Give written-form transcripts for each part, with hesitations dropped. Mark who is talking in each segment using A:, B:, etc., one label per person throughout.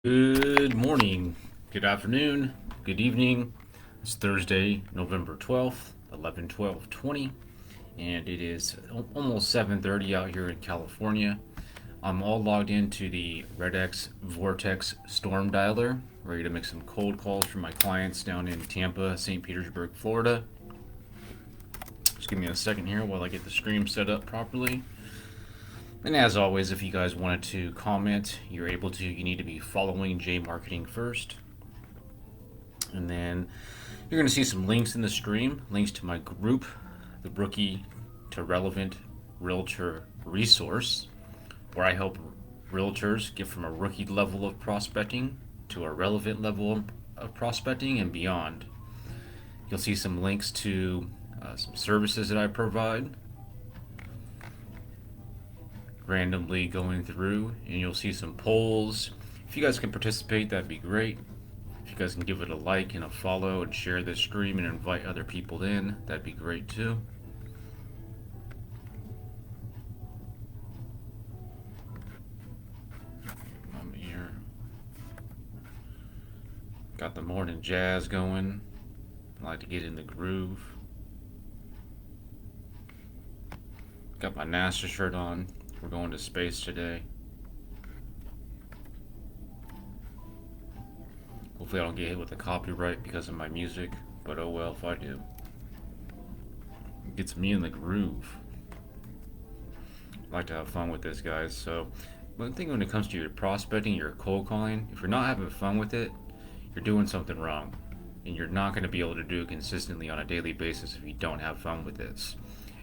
A: Good morning, good afternoon, good evening. It's Thursday, November 12th, 11/12/20, and it is almost 7:30 out here in California. I'm all logged into the RedX Vortex Storm Dialer, ready to make some cold calls for my clients down in Tampa, St. Petersburg, Florida. Just give me a second here while I get the stream set up properly. And as always, if you guys wanted to comment, you're able to. You need to be following jmarqeting first. And then you're going to see some links in the stream, links to my group, the Rookie to Relevant Realtor Resource, where I help realtors get from a rookie level of prospecting to a relevant level of prospecting and beyond. You'll see some links to some services that I provide, randomly going through, and you'll see some polls. If you guys can participate, that'd be great. If you guys can give it a like and a follow and share this stream and invite other people in, that'd be great too. I'm here. Got the morning jazz going. I like to get in the groove. Got my NASA shirt on. We're going to space today. Hopefully I don't get hit with a copyright because of my music, but oh well if I do. It gets me in the groove. I like to have fun with this, guys. So one thing when it comes to your prospecting, your cold calling, if you're not having fun with it, you're doing something wrong. And you're not going to be able to do it consistently on a daily basis if you don't have fun with this.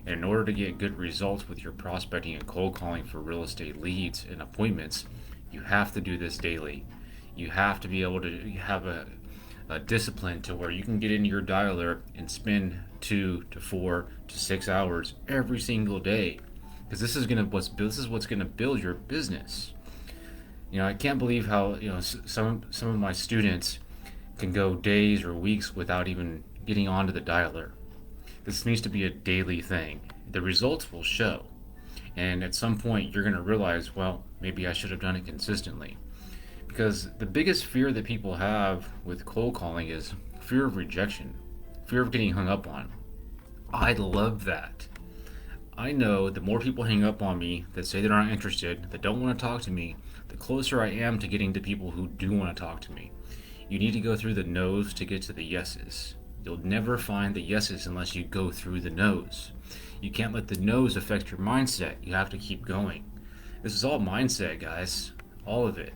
A: And in order to get good results with your prospecting and cold calling for real estate leads and appointments, you have to do this daily. You have to be able to have a discipline to where you can get into your dialer and spend 2 to 4 to 6 hours every single day, because this is what's gonna build your business. You know, I can't believe how some of my students can go days or weeks without even getting onto the dialer. This needs to be a daily thing. The results will show. And at some point, you're going to realize, well, maybe I should have done it consistently. Because the biggest fear that people have with cold calling is fear of rejection, fear of getting hung up on. I love that. I know the more people hang up on me that say they're not interested, that don't want to talk to me, the closer I am to getting to people who do want to talk to me. You need to go through the no's to get to the yeses. You'll never find the yeses unless you go through the no's. You can't let the no's affect your mindset. You have to keep going. This is all mindset, guys. All of it.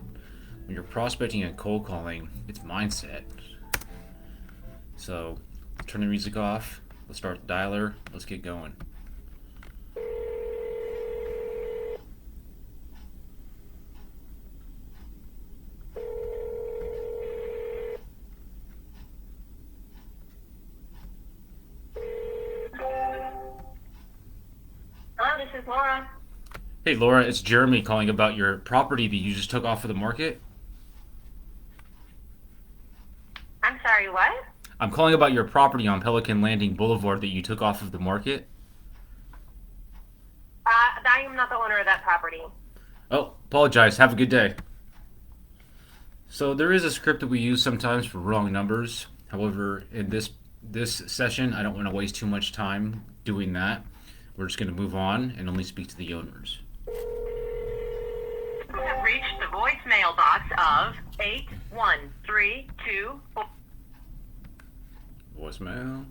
A: When you're prospecting and cold calling, it's mindset. So, turn the music off. Let's start the dialer. Let's get going.
B: Hello, this is Laura.
A: Hey Laura, it's Jeremy calling about your property that you just took off of the market.
B: I'm sorry, what?
A: I'm calling about your property on Pelican Landing Boulevard that you took off of the market.
B: I am not the owner of that property.
A: Oh, apologize. Have a good day. So there is a script that we use sometimes for wrong numbers. However, in this session, I don't want to waste too much time doing that. We're just going to move on and only speak to the owners.
B: You have reached the voicemail box of 8132.
A: Voicemail.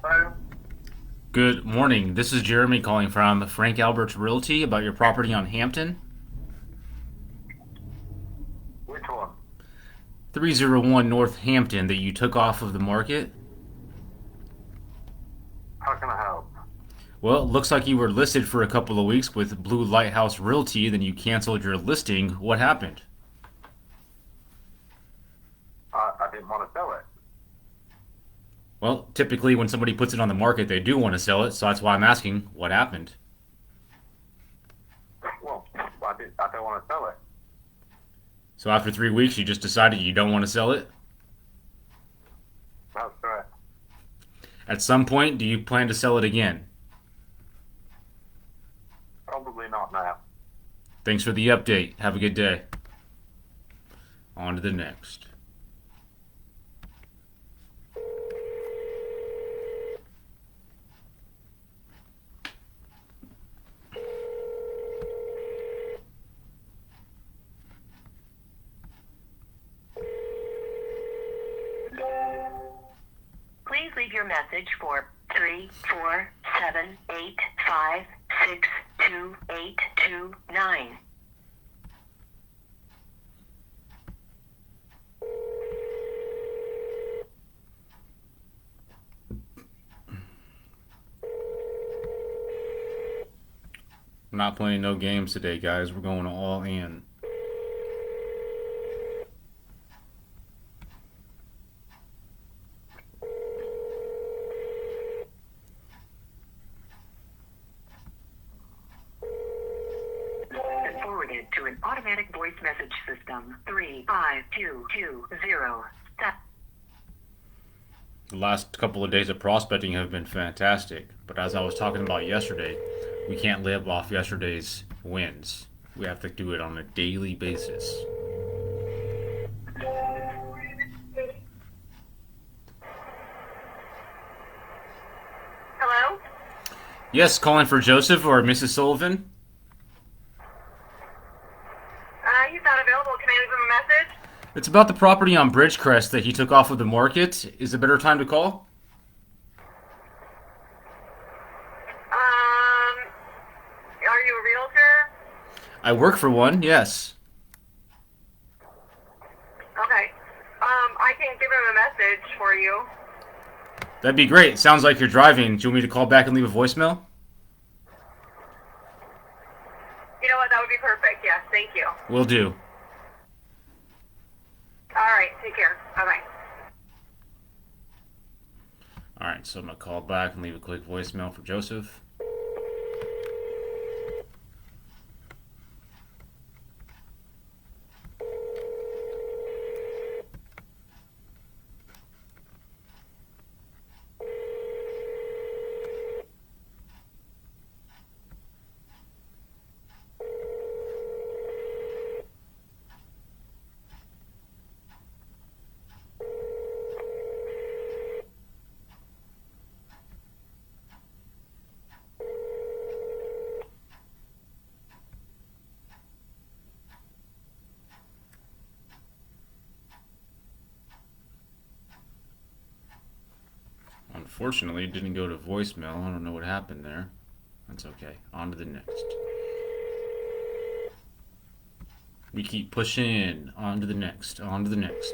C: Hello?
A: Good morning. This is Jeremy calling from Frank Albert's Realty about your property on Hampton.
C: Which one?
A: 301 North Hampton that you took off of the market.
C: How can I help?
A: Well, it looks like you were listed for a couple of weeks with Blue Lighthouse Realty, then you canceled your listing. What happened?
C: I didn't want to sell it.
A: Well, typically when somebody puts it on the market, they do want to sell it, so that's why I'm asking what happened.
C: Well, I don't want to sell it.
A: So after 3 weeks, you just decided you don't want to sell it?
C: That's correct.
A: At some point, do you plan to sell it again?
C: Probably not now.
A: Thanks for the update. Have a good day. On to the next.
B: Please leave your message for 34785622829.
A: We're not playing no games today, guys. We're going all in.
B: Forwarded to an automatic voice message system. 35220.
A: The last couple of days of prospecting have been fantastic, but as I was talking about yesterday, we can't live off yesterday's wins. We have to do it on a daily basis.
B: Hello?
A: Yes, calling for Joseph or Mrs. Sullivan.
B: He's not available. Can I leave him a message?
A: It's about the property on Bridgecrest that he took off of the market. Is a better time to call?
B: Are you a realtor?
A: I work for one, yes.
B: Okay. I can give him a message for you.
A: That'd be great. Sounds like you're driving. Do you want me to call back and leave a voicemail?
B: You know what? That would be perfect. Yes, thank you.
A: Will do.
B: All right, take care. Bye-bye.
A: Alright, so I'm going to call back and leave a quick voicemail for Joseph. Unfortunately, it didn't go to voicemail. I don't know what happened there. That's okay. On to the next. We keep pushing. On to the next. On to the next.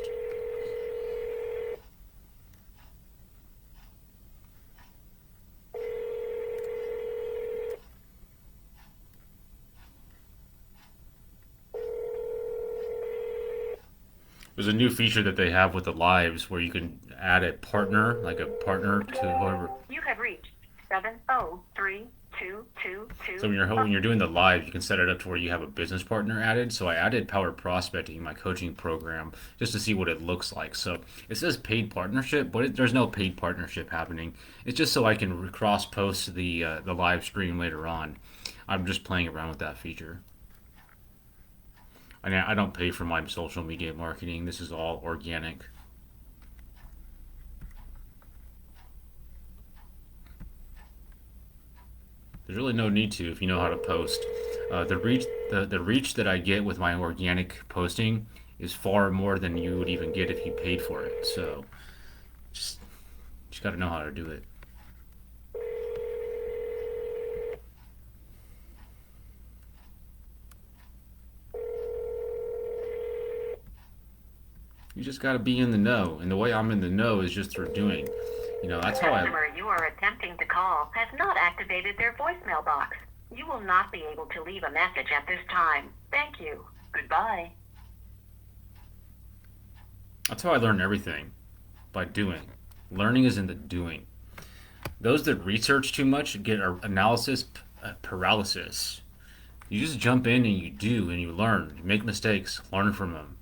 A: There's a new feature that they have with the lives where you can add a partner, like a partner to whoever.
B: You have reached 703222.
A: So when you're doing the live, you can set it up to where you have a business partner added. So I added Power Prospecting, my coaching program, just to see what it looks like. So it says paid partnership, but there's no paid partnership happening. It's just so I can cross post the live stream later on. I'm just playing around with that feature. I don't pay for my social media marketing. This is all organic. There's really no need to if you know how to post. The reach that I get with my organic posting is far more than you would even get if you paid for it. So just got to know how to do it. You just got to be in the know, and the way I'm in the know is just through doing. You know, that's how
B: The customer you are attempting to call has not activated their voicemail box. You will not be able to leave a message at this time. Thank you. Goodbye.
A: That's how I learn everything, by doing. Learning is in the doing. Those that research too much get analysis paralysis. You just jump in and you do, and you learn. You make mistakes, learn from them.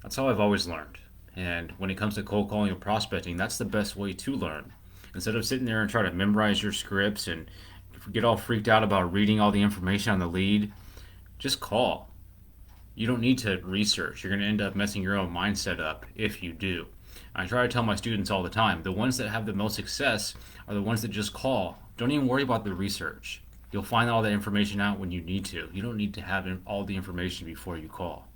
A: That's how I've always learned. And when it comes to cold calling and prospecting, that's the best way to learn. Instead of sitting there and trying to memorize your scripts and get all freaked out about reading all the information on the lead, just call. You don't need to research. You're going to end up messing your own mindset up if you do. I try to tell my students all the time, the ones that have the most success are the ones that just call. Don't even worry about the research. You'll find all that information out when you need to. You don't need to have all the information before you call.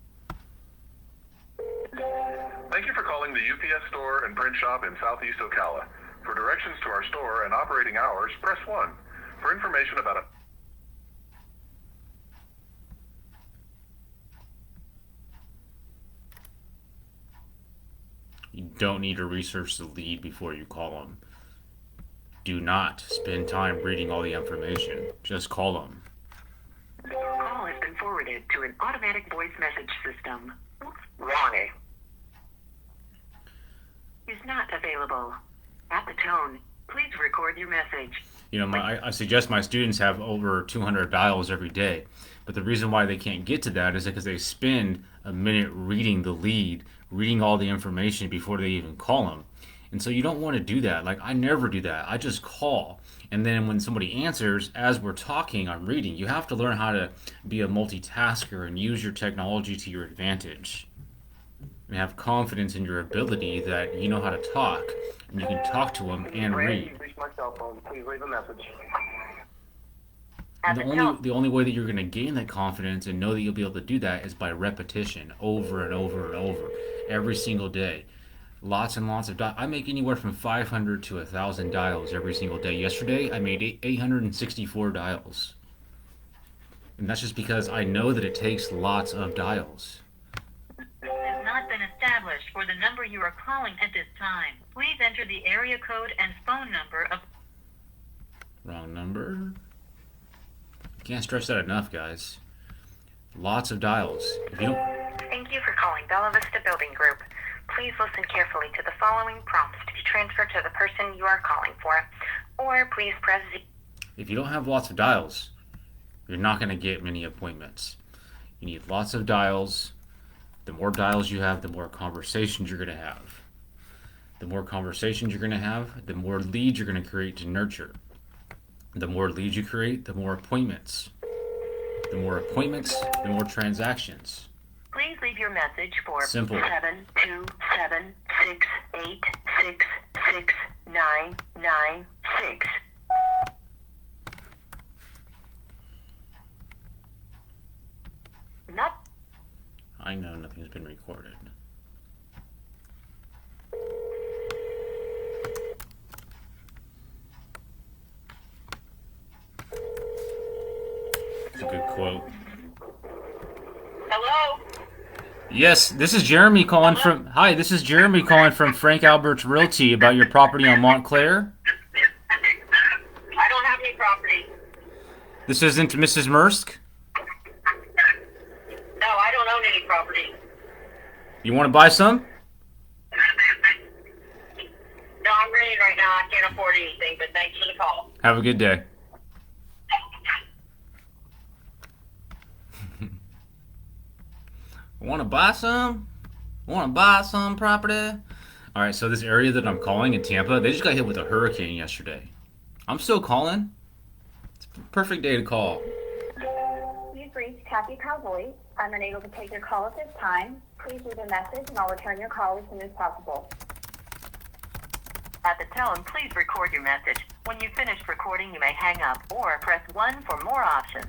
D: Thank you for calling the UPS store and print shop in Southeast Ocala. For directions to our store and operating hours, press 1. For information about a
A: You don't need to research the lead before you call them. Do not spend time reading all the information. Just call them.
B: Your call has been forwarded to an automatic voice message system.
C: Ronnie.
B: Is not available. At the tone, please record your message.
A: You know, I suggest my students have over 200 dials every day. But the reason why they can't get to that is because they spend a minute reading the lead, reading all the information before they even call them. And so you don't want to do that. Like, I never do that. I just call. And then when somebody answers, as we're talking, I'm reading. You have to learn how to be a multitasker and use your technology to your advantage. And have confidence in your ability that you know how to talk. And you can talk to them and read.
C: Reach my cell phone. Please leave a message.
A: And the only way that you're going to gain that confidence and know that you'll be able to do that is by repetition, over and over and over, every single day. Lots and lots of dials. I make anywhere from 500 to 1,000 dials every single day. Yesterday, I made 864 dials. And that's just because I know that it takes lots of dials.
B: Has not been established for the number you are calling at this time. Please enter the area code and phone number of...
A: Wrong number. Can't stress that enough, guys. Lots of dials. If you don't...
B: Thank you for calling Bella Vista Building Group. Please listen carefully to the following prompts to be transferred to the person you are calling for. Or please press Z.
A: If you don't have lots of dials, you're not going to get many appointments. You need lots of dials. The more dials you have, the more conversations you're going to have. The more conversations you're going to have, the more leads you're going to create to nurture. The more leads you create, the more appointments. The more appointments, the more transactions.
B: Please leave your message for
A: Simple.
B: 727-686-6996. Not.
A: I know nothing's been recorded. It's a good quote.
B: Hello?
A: Yes, this is Jeremy calling from... Hi, this is Jeremy calling from Frank Albert's Realty about your property on Montclair.
B: I don't have any property.
A: This isn't Mrs. Mursk?
B: No, I don't own any property.
A: You want to buy some?
B: No, I'm renting right now. I can't afford anything, but thanks for the call.
A: Have a good day. Want to buy some? Want to buy some property? All right, so this area that I'm calling in Tampa, they just got hit with a hurricane yesterday. I'm still calling. It's a perfect day to call.
E: You've reached Kathy Cowboy. I'm unable to take your call at this time. Please leave a message and I'll return your call as soon as possible.
B: At the tone, please record your message. When you've finished recording, you may hang up or press 1 for more options.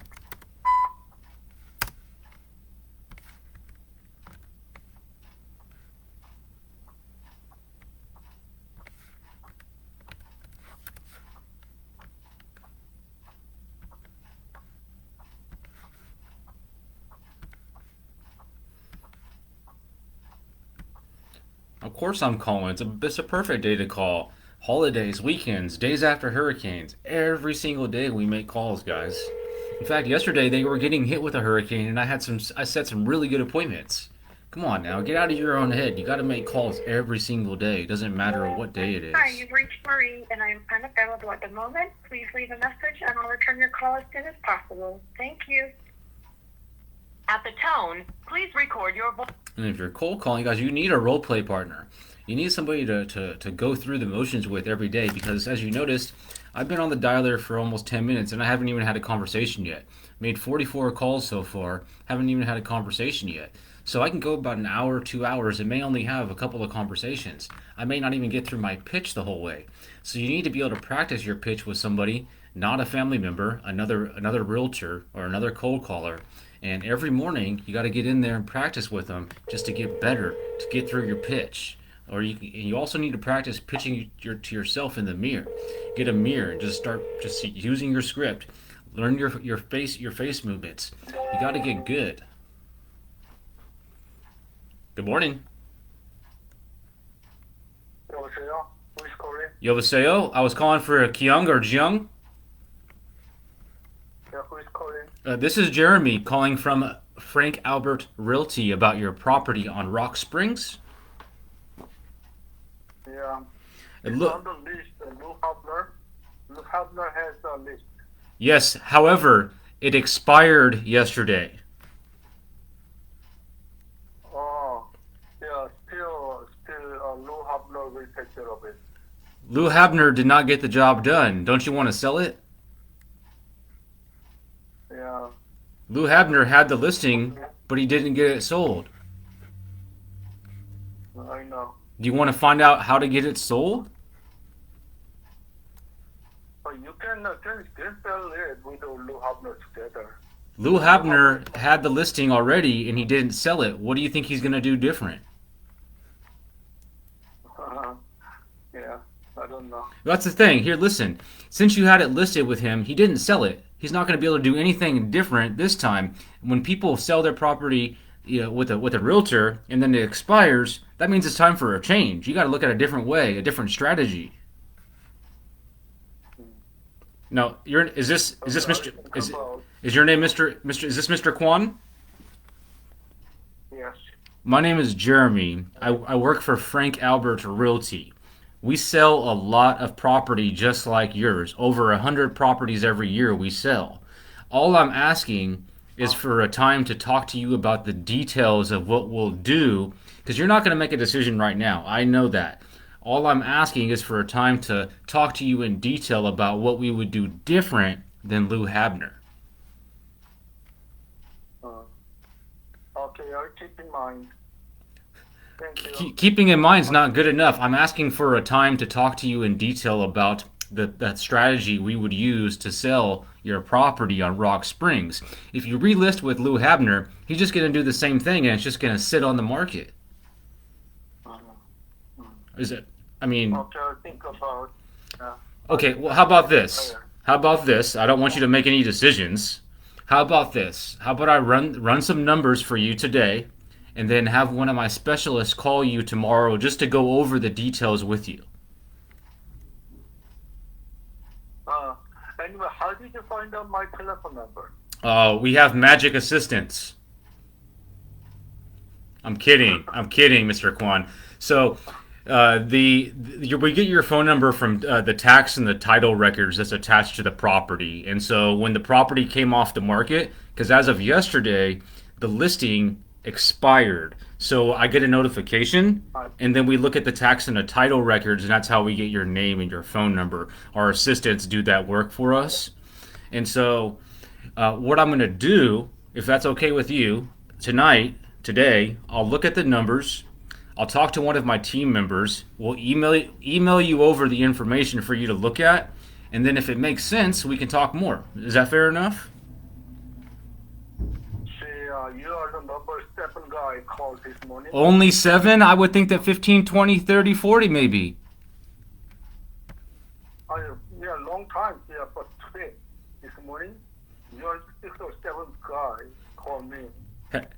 A: Of course I'm calling. It's a perfect day to call. Holidays, weekends, days after hurricanes. Every single day we make calls, guys. In fact, yesterday they were getting hit with a hurricane and I set some really good appointments. Come on now, get out of your own head. You got to make calls every single day. It doesn't matter what day it is.
E: Hi, you've reached Marie and I am unavailable at the moment. Please leave a message and I'll return your call as soon as possible. Thank you.
B: At the tone, please record your voice.
A: And if you're cold calling, guys, you need a role play partner. You need somebody to go through the motions with every day because, as you noticed, I've been on the dialer for almost 10 minutes and I haven't even had a conversation yet. Made 44 calls so far, haven't even had a conversation yet. So I can go about an hour, 2 hours, and may only have a couple of conversations. I may not even get through my pitch the whole way. So you need to be able to practice your pitch with somebody, not a family member, another realtor, or another cold caller. And every morning you got to get in there and practice with them just to get better, to get through your pitch. Or you also need to practice pitching to yourself in the mirror. Get a mirror and just start just using your script. Learn your face movements. You got to get good. Good morning.
C: 여보세요? Who is calling?
A: 여보세요? I was calling for Kyung or Jung.
C: Yeah, who is calling?
A: This is Jeremy calling from Frank Albert Realty about your property on Rock Springs.
C: Yeah.
A: And
C: It's
A: look,
C: on the list. Lou Hubner. Lou Hubner has the list.
A: yes, however, it expired yesterday.
C: Oh, yeah, still, Lou Hubner will take care of it.
A: Lou Habner did not get the job done. Don't you want to sell it?
C: Yeah.
A: Lou Habner had the listing, but he didn't get it sold.
C: I know.
A: Do you want to find out how to get it sold?
C: But you can sell it with Lou Hubner together.
A: Lou Habner had the listing already and he didn't sell it. What do you think he's going to do different?
C: Yeah, I don't know.
A: That's the thing. Here, listen. Since you had it listed with him, he didn't sell it. He's not going to be able to do anything different this time. When people sell their property, with a realtor and then it expires, that means it's time for a change. You got to look at a different way, a different strategy. No, is this Mr. Is your name Mr. Is this Mr. Kwan?
C: Yes.
A: My name is Jeremy. I work for Frank Albert Realty. We sell a lot of property just like yours. Over 100 properties every year we sell. All I'm asking is for a time to talk to you about the details of what we'll do, because you're not going to make a decision right now. I know that. All I'm asking is for a time to talk to you in detail about what we would do different than Lou Habner.
C: Okay, I'll keep in mind. Thank you.
A: Keeping in mind is not good enough. I'm asking for a time to talk to you in detail about that strategy we would use to sell your property on Rock Springs. If you relist with Lou Habner, he's just going to do the same thing and it's just going to sit on the market. Is it? I mean,
C: Okay, I'll think about.
A: okay, well, how about this? How about this? I don't want you to make any decisions. How about this? How about I run some numbers for you today and then have one of my specialists call you tomorrow just to go over the details with you?
C: Anyway, how did you find out my telephone number?
A: We have magic assistants. I'm kidding, Mr. Kwan. So, we get your phone number from the tax and the title records that's attached to the property. And so when the property came off the market, because as of yesterday, the listing expired. So I get a notification, and then we look at the tax and the title records, and that's how we get your name and your phone number. Our assistants do that work for us. And so what I'm going to do, if that's okay with you, today, I'll look at the numbers. I'll talk to one of my team members. We'll email you over the information for you to look at. And then if it makes sense, we can talk more. Is that fair enough?
C: You are the number 7 guy called this morning.
A: Only 7? I would think that 15, 20, 30, 40 maybe.
C: Yeah, long time. Yeah, but today, this morning, you are 6 or 7 guy called me.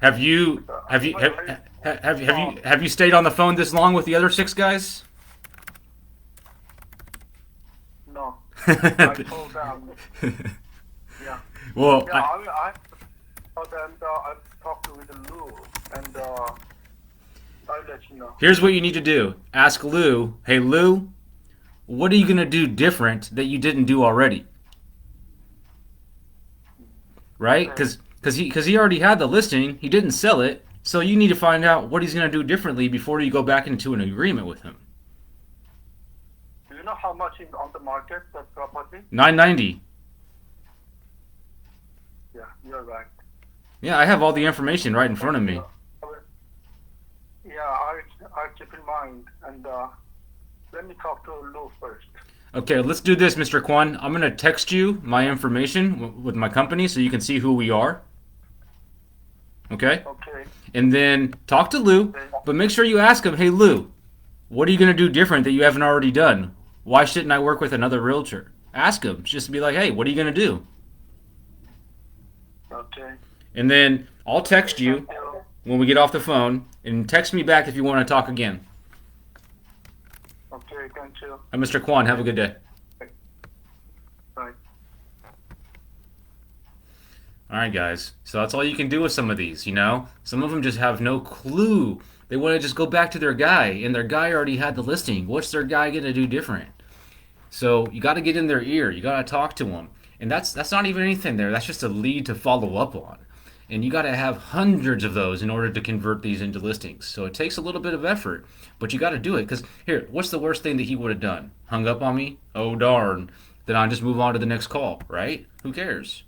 A: Have you stayed on the phone this long with the other 6 guys?
C: No. I told them. Yeah.
A: Well,
C: Yeah, I told them I talked with Lou, and I'll let you know.
A: here's what you need to do. Ask Lou, hey Lou, what are you going to do different that you didn't do already? Right? Because he already had the listing. He didn't sell it. So you need to find out what he's going to do differently before you go back into an agreement with him.
C: Do you know how much is on the market, that property?
A: $990.
C: Yeah, you're right.
A: Yeah, I have all the information right in front of me.
C: Yeah, I keep in mind, and let me talk to Lou first.
A: Okay, let's do this, Mr. Kwan. I'm going to text you my information with my company so you can see who we are. Okay?
C: Okay.
A: And then talk to Lou, but make sure you ask him, hey, Lou, what are you going to do different that you haven't already done? Why shouldn't I work with another realtor? Ask him. Just be like, hey, what are you going to do?
C: Okay.
A: And then I'll text you
C: Thank you.
A: when we get off the phone, and text me back if you want to talk again.
C: Okay, thank you.
A: Mr. Kwan, have a good day.
C: Bye.
A: All right, guys. So that's all you can do with some of these, you know? Some of them just have no clue. They want to just go back to their guy, and their guy already had the listing. What's their guy going to do different? So you got to get in their ear. You got to talk to them. And that's not even anything there. That's just a lead to follow up on. And you got to have hundreds of those in order to convert these into listings. So it takes a little bit of effort, but you got to do it. Because here, what's the worst thing that he would have done? Hung up on me? Oh, darn. Then I'll just move on to the next call, right? Who cares?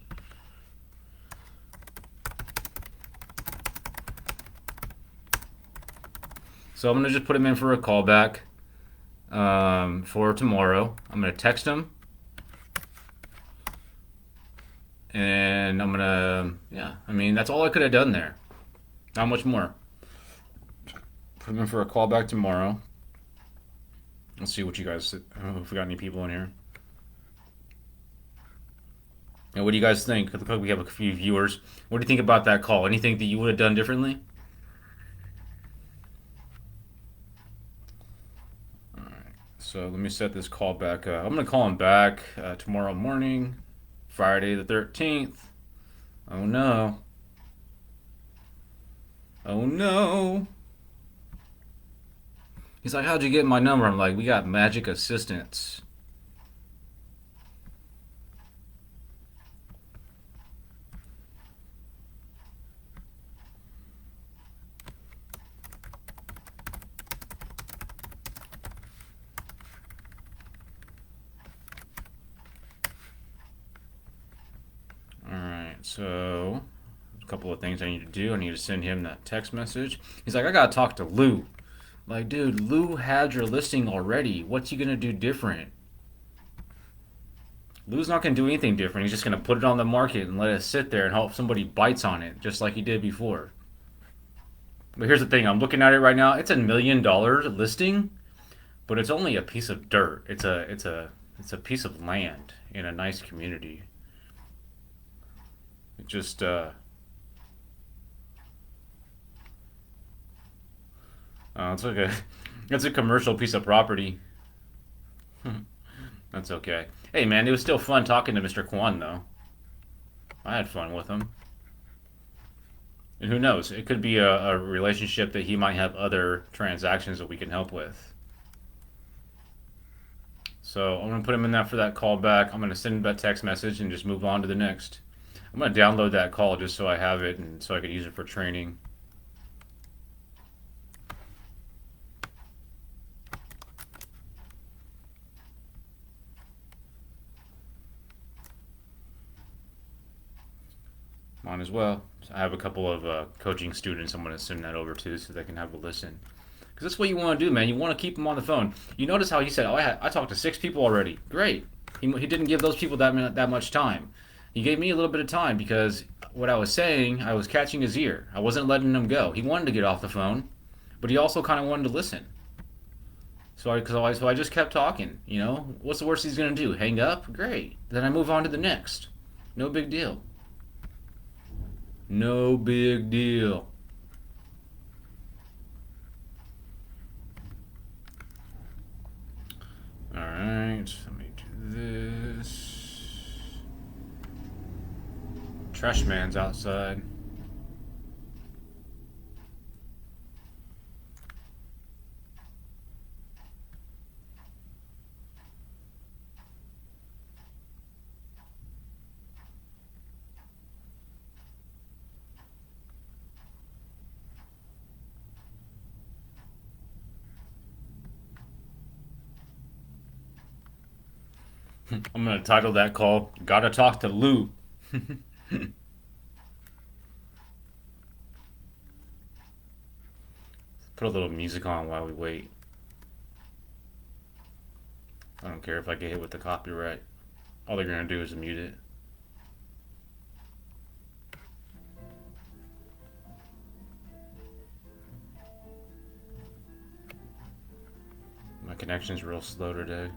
A: So I'm going to just put him in for a callback for tomorrow. I'm going to text him. And I'm going to, yeah, I mean, that's all I could have done there. Not much more. Put him in for a callback tomorrow. Let's see what you guys, if we got any people in here. And what do you guys think? Looks like we have a few viewers. What do you think about that call? Anything that you would have done differently? So let me set this call back up. I'm going to call him back tomorrow morning, Friday the 13th. Oh no. Oh no. He's like, how'd you get my number? I'm like, we got magic assistants. So, a couple of things I need to do. I need to send him that text message. He's like, I gotta talk to Lou. Like, dude, Lou had your listing already. What's he gonna do different? Lou's not gonna do anything different. He's just gonna put it on the market and let it sit there and hope somebody bites on it, just like he did before. But here's the thing: I'm looking at it right now. It's $1 million listing, but it's only a piece of dirt. It's a piece of land in a nice community. It just it's like it's a commercial piece of property. That's okay. Hey man, it was still fun talking to Mr. Kwan though. I had fun with him. And who knows? It could be a relationship that he might have other transactions that we can help with. So I'm gonna put him in that for that call back. I'm gonna send him that text message and just move on to the next. I'm going to download that call just so I have it and so I can use it for training. Mine as well. So I have a couple of coaching students I'm going to send that over to so they can have a listen. Because that's what you want to do, man. You want to keep them on the phone. You notice how he said, oh, I talked to 6 people already. Great. He didn't give those people that much time. He gave me a little bit of time because what I was saying, I was catching his ear. I wasn't letting him go. He wanted to get off the phone, but he also kind of wanted to listen. So I just kept talking. You know, what's the worst he's gonna do? Hang up? Great. Then I move on to the next. No big deal. No big deal. All right. Let me do this. Trash man's outside. I'm gonna title that call "Gotta Talk to Lou." Put a little music on while we wait. I don't care if I get hit with the copyright. All they're gonna do is mute it. My connection's real slow today.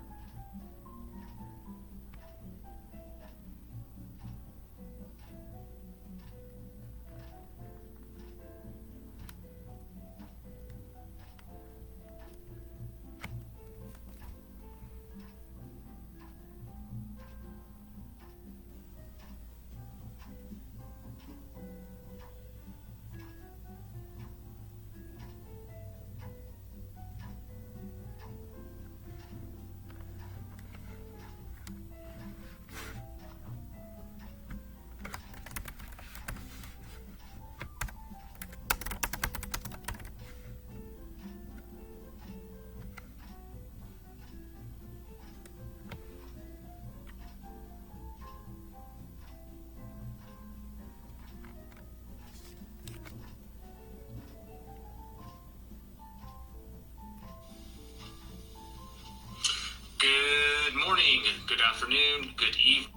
A: Good morning, good afternoon, good evening.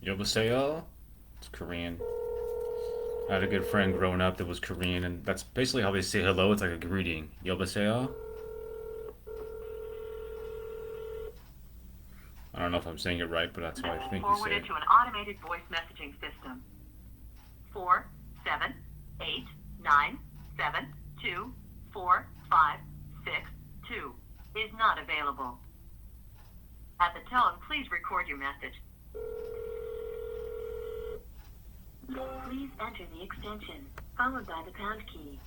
A: Yobaseo? It's Korean. I had a good friend growing up that was Korean, and that's basically how they say hello. It's like a greeting. Yobaseo? I don't know if I'm saying it right, but that's how I think you say
B: Forwarded
A: it.
B: to an automated voice messaging system. 478972456 is not available. At the tone, please record your message. Please enter the extension, followed by the pound key.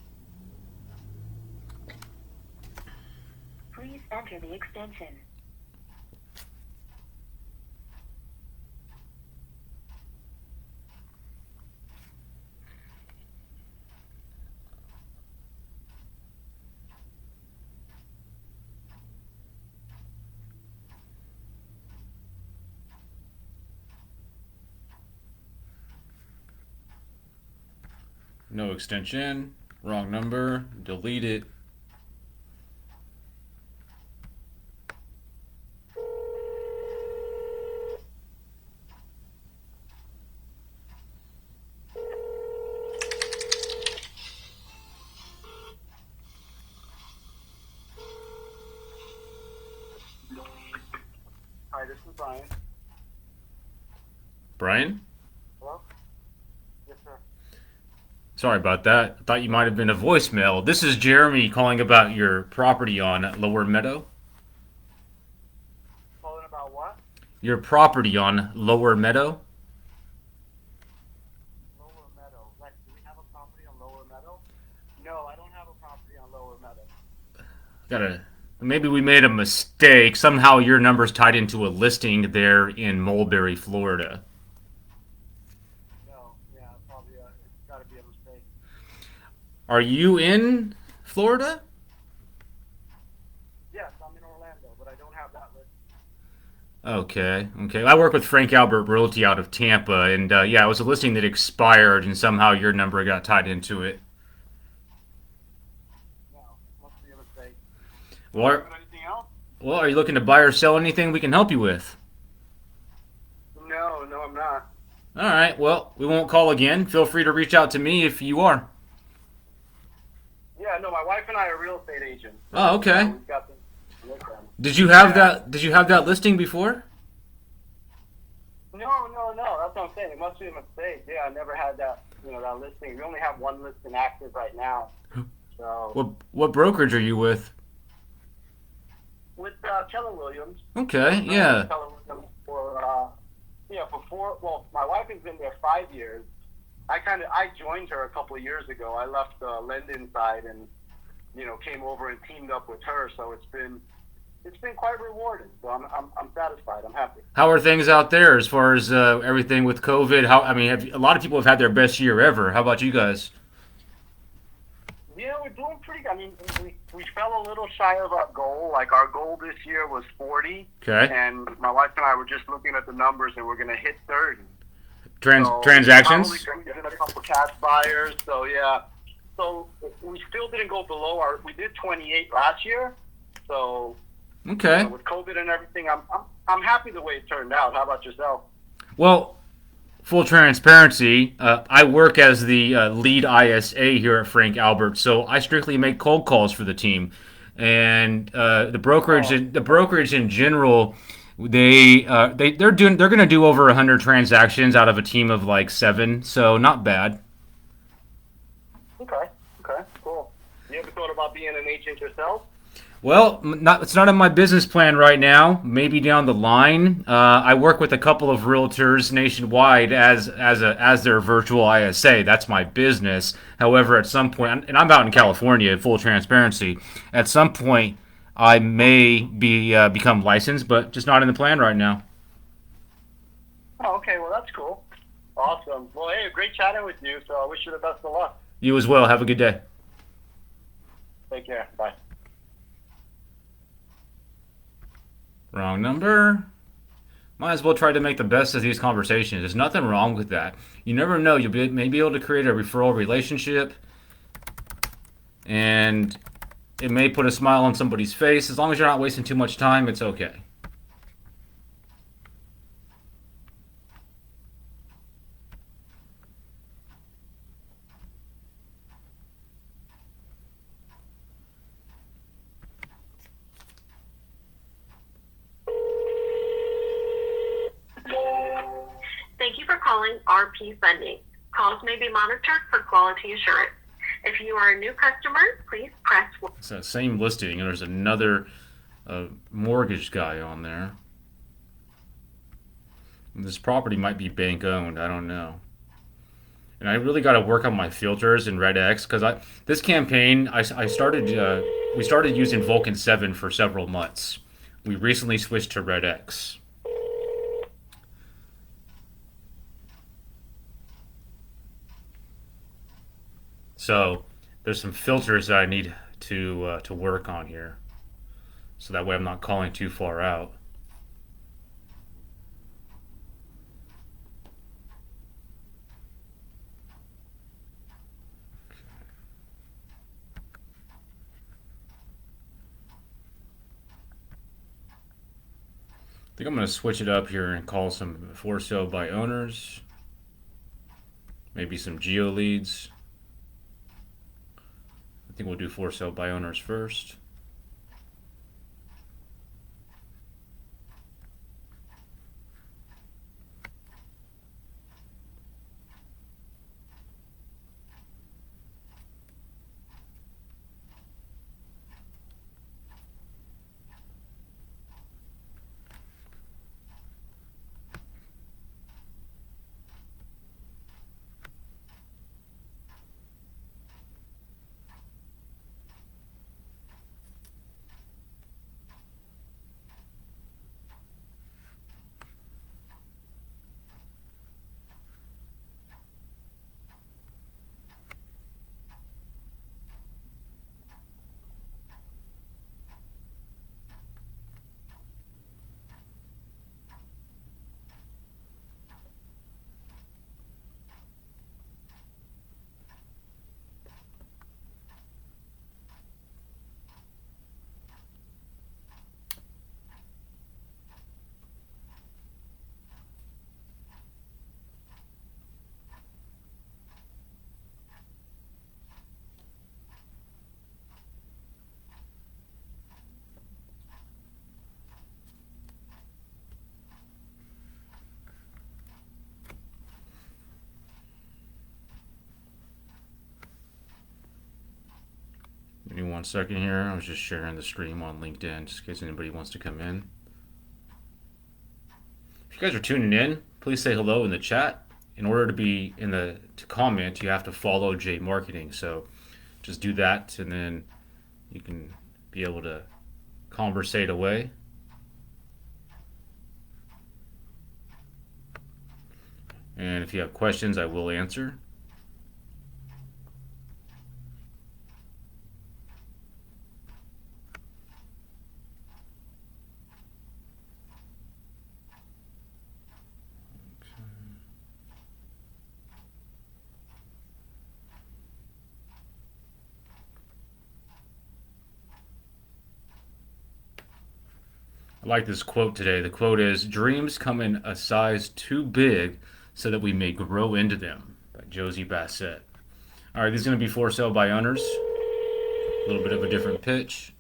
B: Please enter the extension.
A: No extension. Wrong number. Delete it.
C: Hi, this is Brian.
A: Brian?
C: Hello? Yes, sir.
A: Sorry about that. I thought you might have been a voicemail. This is Jeremy calling about your property on Lower Meadow.
C: Calling about what?
A: Your property on Lower Meadow?
C: Lower Meadow. Lex, do we have a property on Lower Meadow? No, I don't have a property on Lower Meadow.
A: Maybe we made a mistake. Somehow your number's tied into a listing there in Mulberry, Florida.
C: No, yeah, probably, it's gotta be a mistake.
A: Are you in Florida?
C: Yes, I'm in Orlando, but I don't have that list.
A: Okay, okay. I work with Frank Albert Realty out of Tampa, and yeah, it was a listing that expired, and somehow your number got tied into it.
C: No, must be a mistake.
A: Well,
C: You have anything else?
A: well, are you looking to buy or sell anything we can help you with?
C: No, no, I'm not.
A: All right. Well, we won't call again. Feel free to reach out to me if you are.
C: Yeah, no, my wife and I are real estate agents.
A: Oh,
C: So,
A: okay.
C: we've got them with them.
A: Did you have
C: Yeah.
A: that? Did you have that listing before?
C: No, no, no. That's what I'm saying. It must be a mistake. Yeah, I never had that. That listing. We only have one listing active right now. So
A: What brokerage are you with?
C: with Keller Williams.
A: Okay. Yeah.
C: Keller Williams before. Well, my wife has been there 5 years. I joined her a couple of years ago. I left the lending side and came over and teamed up with her. So it's been quite rewarding. So I'm satisfied. I'm happy.
A: How are things out there as far as everything with COVID? How I mean, a lot of people have had their best year ever. How about you guys?
C: Yeah, we're doing pretty good. I mean, we fell a little shy of our goal. Like, our goal this year was 40.
A: Okay.
C: And my wife and I were just looking at the numbers, and we're going to hit 30.
A: Transactions.
C: Probably squeezing a couple cash buyers. So, yeah. So, we still didn't go below we did 28 last year. So,
A: Okay.
C: with COVID and everything, I'm happy the way it turned out. How about yourself?
A: Well, full transparency, I work as the lead ISA here at Frank Albert, so I strictly make cold calls for the team, and the brokerage in general, they're going to do over 100 transactions out of a team of like 7, so not bad.
C: Okay, cool. You ever thought about being an agent yourself?
A: Well, it's not in my business plan right now. Maybe down the line. I work with a couple of realtors nationwide as their virtual ISA. That's my business. However, at some point, and I'm out in California, full transparency. At some point, I may become licensed, but just not in the plan right now.
C: Oh, okay. Well, that's cool. Awesome. Well, hey, great chatting with you. So I wish you the best of luck.
A: You as well. Have a good day.
C: Take care. Bye.
A: Wrong number. Might as well try to make the best of these conversations. There's nothing wrong with that. You never know. May be able to create a referral relationship, and it may put a smile on somebody's face. As long as you're not wasting too much time, it's okay.
B: Thank you for calling RP Funding. Calls may be monitored for quality assurance. If you are a new customer, please press 1.
A: It's that same listing, and there's another mortgage guy on there. This property might be bank owned. I don't know. And I really got to work on my filters in Red X because this campaign I started we started using Vulcan 7 for several months. We recently switched to Red X. So there's some filters that I need to work on here, so that way I'm not calling too far out. I think I'm going to switch it up here and call some for sale by owners, maybe some geo leads. I think we'll do for sale by owners first. 1 second here. I was just sharing the stream on LinkedIn just in case anybody wants to come in. If you guys are tuning in, please say hello in the chat. In order to be to comment, you have to follow jmarqeting. So just do that, and then you can be able to conversate away. And if you have questions, I will answer. I like this quote today. The quote is, "Dreams come in a size too big so that we may grow into them," by Josie Bassett. All right, this is going to be for sale by owners. A little bit of a different pitch.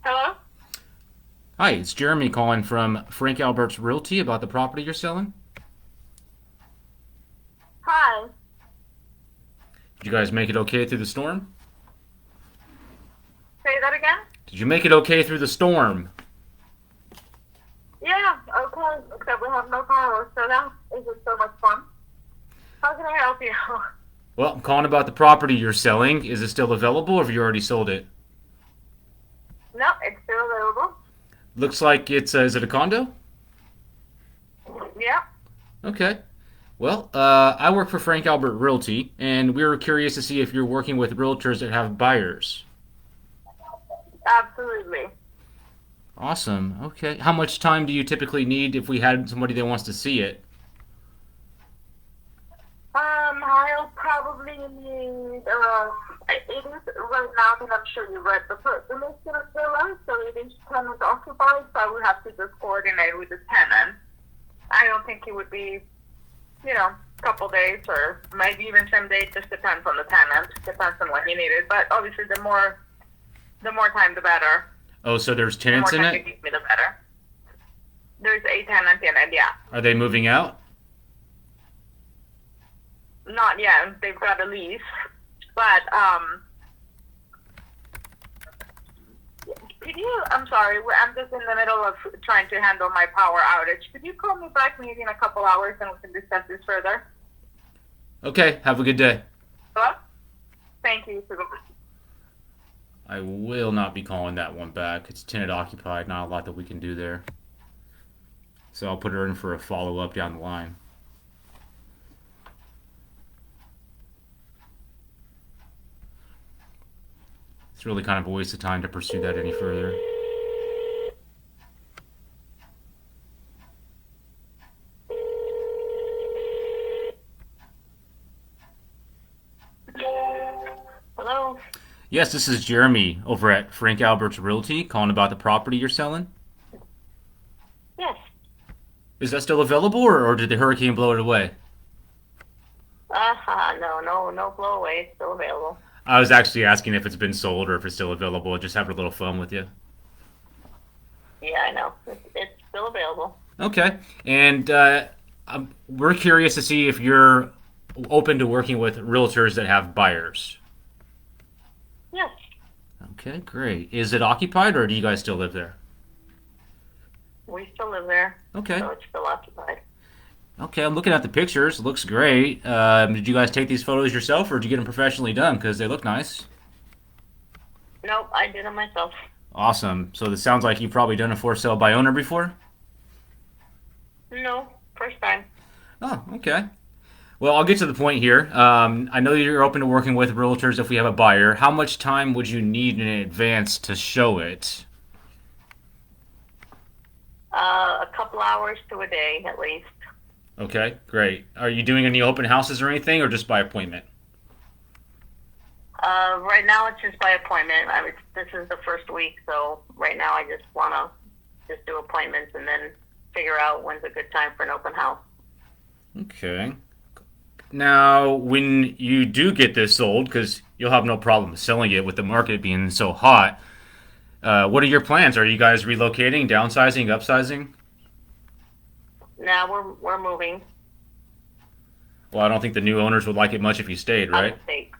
F: Hello?
A: Hi, it's Jeremy calling from Frank Albert's Realty about the property you're selling.
F: Hi.
A: Did you guys make it okay through the storm?
F: Say that again?
A: Did you make it okay through the storm?
F: Yeah, okay. Except we have no power, so that isn't so much fun. How can I help you?
A: Well, I'm calling about the property you're selling. Is it still available, or have you already sold it?
F: No, it's still available.
A: Looks like it's, is it a condo?
F: Yeah.
A: Okay. Well, I work for Frank Albert Realty, and we were curious to see if you're working with realtors that have buyers.
F: Absolutely.
A: Awesome. Okay. How much time do you typically need if we had somebody that wants to see it?
F: I'll probably need, it is right now that I'm sure you read the person is in a villa, so it is tenant occupied, so I would have to just coordinate with the tenant. I don't think it would be, a couple days or maybe even 10 days, just depends on the tenant, depends on what he needed. But obviously the more time the better.
A: Oh, so there's tenants in
F: The more time
A: it?
F: you give me the better. There's a tenant in it, yeah.
A: Are they moving out?
F: Not yet. They've got a lease. But, could you, I'm sorry, I'm just in the middle of trying to handle my power outage. Could you call me back maybe in a couple hours and we can discuss this further?
A: Okay, have a good day.
F: Hello? Thank you.
A: I will not be calling that one back. It's tenant occupied, not a lot that we can do there. So I'll put her in for a follow-up down the line. It's really kind of a waste of time to pursue that any further.
F: Hello?
A: Yes, this is Jeremy over at Frank Albert's Realty, calling about the property you're selling.
F: Yes.
A: Is that still available, or did the hurricane blow it away?
F: No blow away. It's still available.
A: I was actually asking if it's been sold or if it's still available. Just having a little fun with you.
F: Yeah, I know. It's still available.
A: Okay. And we're curious to see if you're open to working with realtors that have buyers.
F: Yes.
A: Okay, great. Is it occupied, or do you guys still live there?
F: We still live there.
A: Okay.
F: So it's still occupied.
A: Okay, I'm looking at the pictures. Looks great. Did you guys take these photos yourself, or did you get them professionally done? Because they look nice.
F: Nope, I did it myself.
A: Awesome. So this sounds like you've probably done a for sale by owner before?
F: No, first time.
A: Oh, okay. Well, I'll get to the point here. I know you're open to working with realtors if we have a buyer. How much time would you need in advance to show it?
F: A couple hours to a day, at least.
A: Okay, great. Are you doing any open houses or anything, or just by appointment?
F: Right now it's just by appointment. This is the first week, so right now I just want to just do appointments and then figure out when's a good time for an open house.
A: Okay. Now, when you do get this sold, because you'll have no problem selling it with the market being so hot, what are your plans? Are you guys relocating, downsizing, upsizing?
F: Now we're moving.
A: Well, I don't think the new owners would like it much if you stayed,
F: Out
A: right?
F: of state.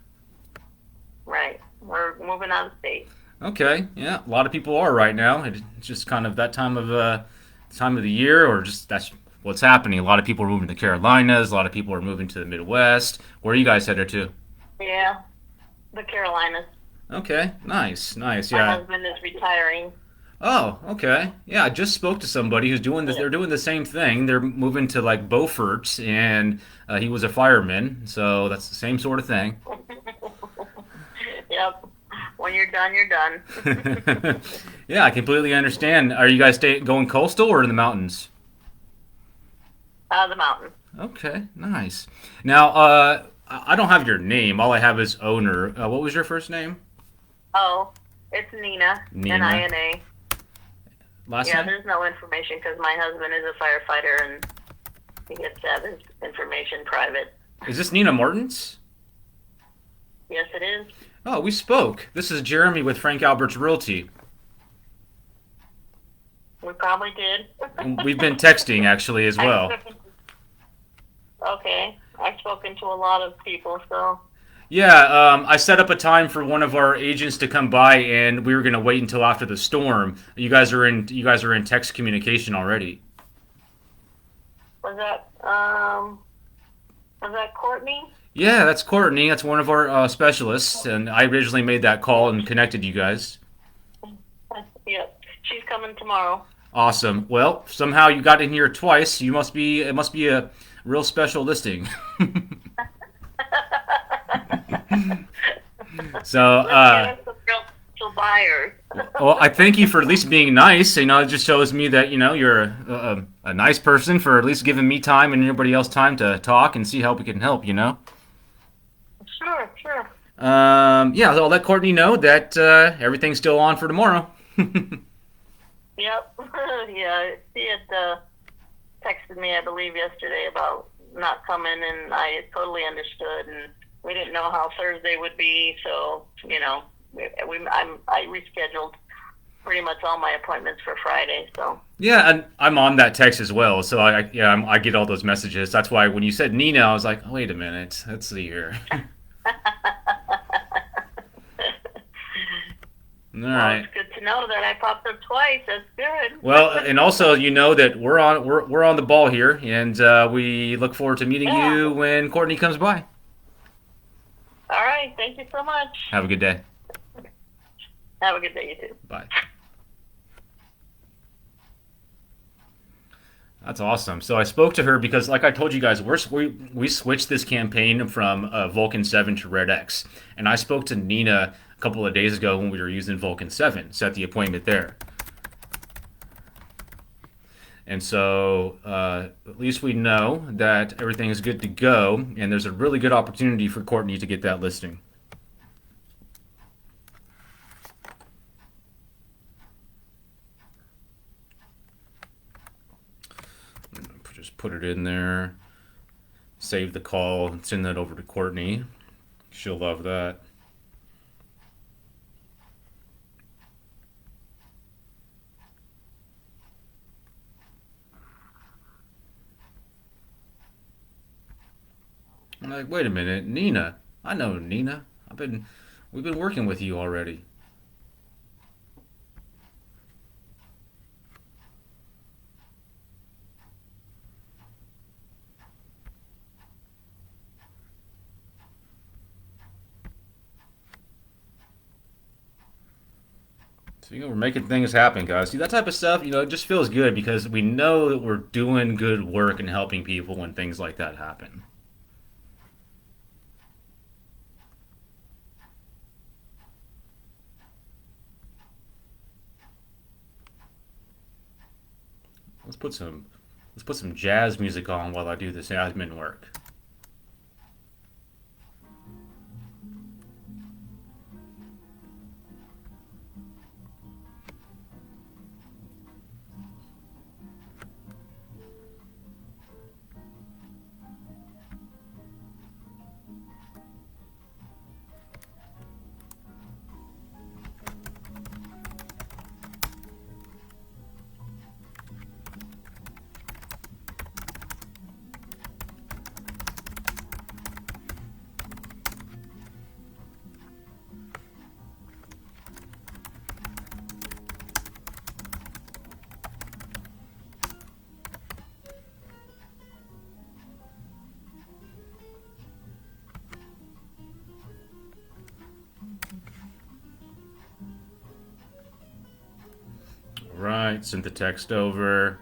F: Right. We're moving out of state.
A: Okay, yeah, a lot of people are right now. It's just kind of that time of the year, or just that's what's happening. A lot of people are moving to the Carolinas. A lot of people are moving to the Midwest. Where are you guys headed to?
F: Yeah. The Carolinas.
A: Okay, nice, nice,
F: My
A: yeah.
F: husband is retiring.
A: Oh, okay, yeah. I just spoke to somebody who's doing this. They're doing the same thing. They're moving to like Beaufort, and he was a fireman, so that's the same sort of thing.
F: Yep. When you're done, you're done.
A: Yeah, I completely understand. Are you guys going coastal or in the mountains?
F: The mountain.
A: Okay, nice. Now, I don't have your name. All I have is owner. What was your first name?
F: Oh, it's Nina.
A: Nina.
F: N-I-N-A.
A: Last
F: Yeah,
A: name?
F: there's no information because my husband is a firefighter and he gets to have his information private.
A: Is this Nina Martins?
F: Yes, it is.
A: Oh, we spoke. This is Jeremy with Frank Albert's Realty.
F: We probably did.
A: And we've been texting actually as well.
F: Okay. I've spoken to a lot of people, so.
A: Yeah, I set up a time for one of our agents to come by, and we were going to wait until after the storm. You guys are in text communication already.
F: Was that Courtney?
A: Yeah, that's Courtney. That's one of our specialists, and I originally made that call and connected you guys.
F: Yep. She's coming tomorrow.
A: Awesome. Well, somehow you got in here twice. It must be a real special listing. So,
F: Let's get us some real buyers.
A: well, I thank you for at least being nice. You know, it just shows me that you're a nice person for at least giving me time and everybody else time to talk and see how we can help.
F: Sure, sure.
A: Yeah, so I'll let Courtney know that everything's still on for tomorrow.
F: Yep. Yeah, she had texted me, I believe, yesterday about not coming, and I totally understood, and we didn't know how Thursday would be, so, I rescheduled pretty much all my appointments for Friday, so.
A: Yeah, and I'm on that text as well, so I get all those messages. That's why when you said Nina, I was like, oh, wait a minute, let's see here. All right.
F: Well, it's good to know that I popped up twice. That's good.
A: Well, and also you know that we're on the ball here, and we look forward to meeting you when Courtney comes by.
F: All right. Thank you so much.
A: Have a good day.
F: Have a good day, you too.
A: Bye. That's awesome. So I spoke to her because, like I told you guys, we switched this campaign from Vulcan 7 to Red X, and I spoke to Nina a couple of days ago when we were using Vulcan 7. Set the appointment there. And so at least we know that everything is good to go, and there's a really good opportunity for Courtney to get that listing. Just put it in there, save the call, and send that over to Courtney. She'll love that. I'm like, wait a minute, Nina. I know Nina. We've been working with you already. So, we're making things happen, guys. See, that type of stuff, it just feels good because we know that we're doing good work and helping people when things like that happen. Let's put some jazz music on while I do this admin work. Alright, sent the text over.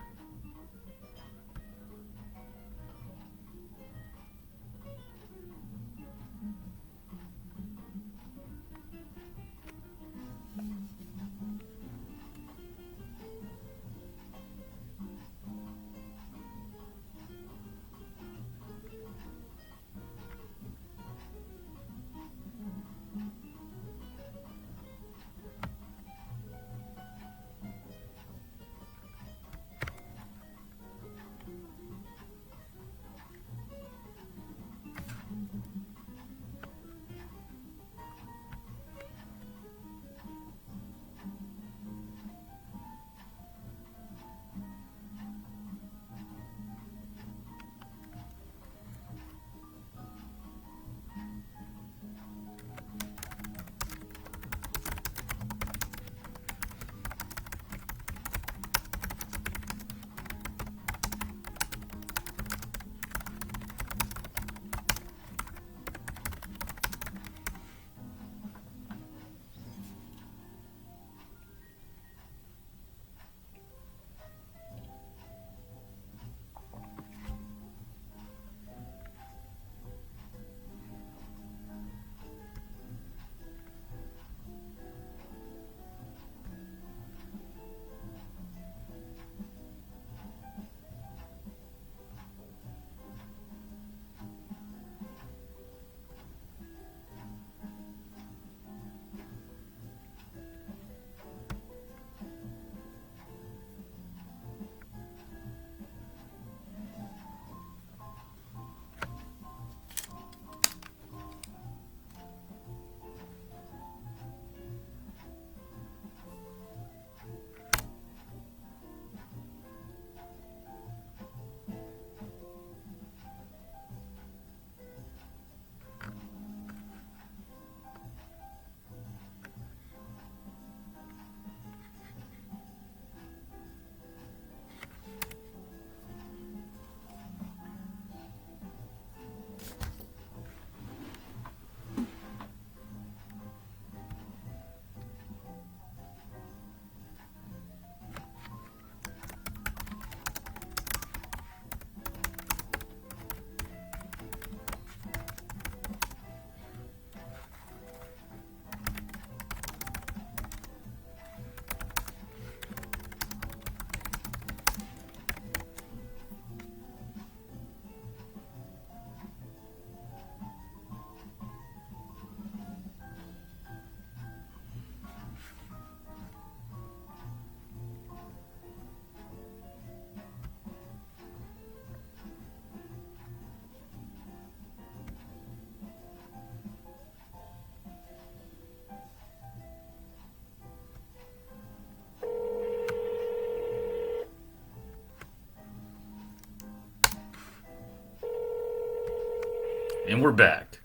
A: And we're back.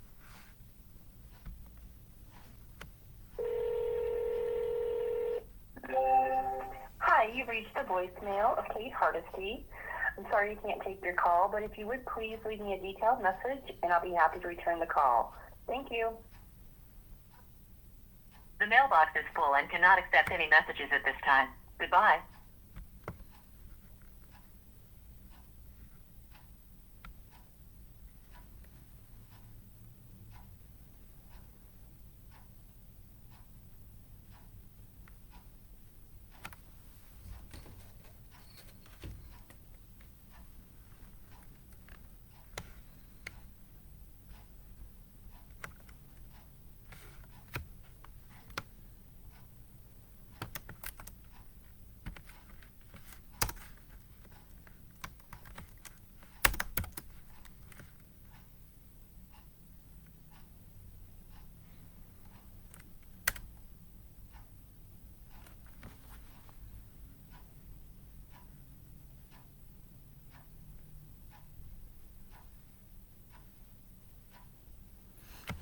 B: Hi, you've reached the voicemail of Kate Hardesty. I'm sorry you can't take your call, but if you would please leave me a detailed message, and I'll be happy to return the call. Thank you. The mailbox is full and cannot accept any messages at this time. Goodbye.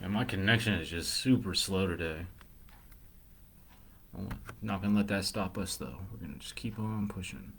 A: And my connection is just super slow today. I'm not gonna let that stop us though. We're gonna just keep on pushing.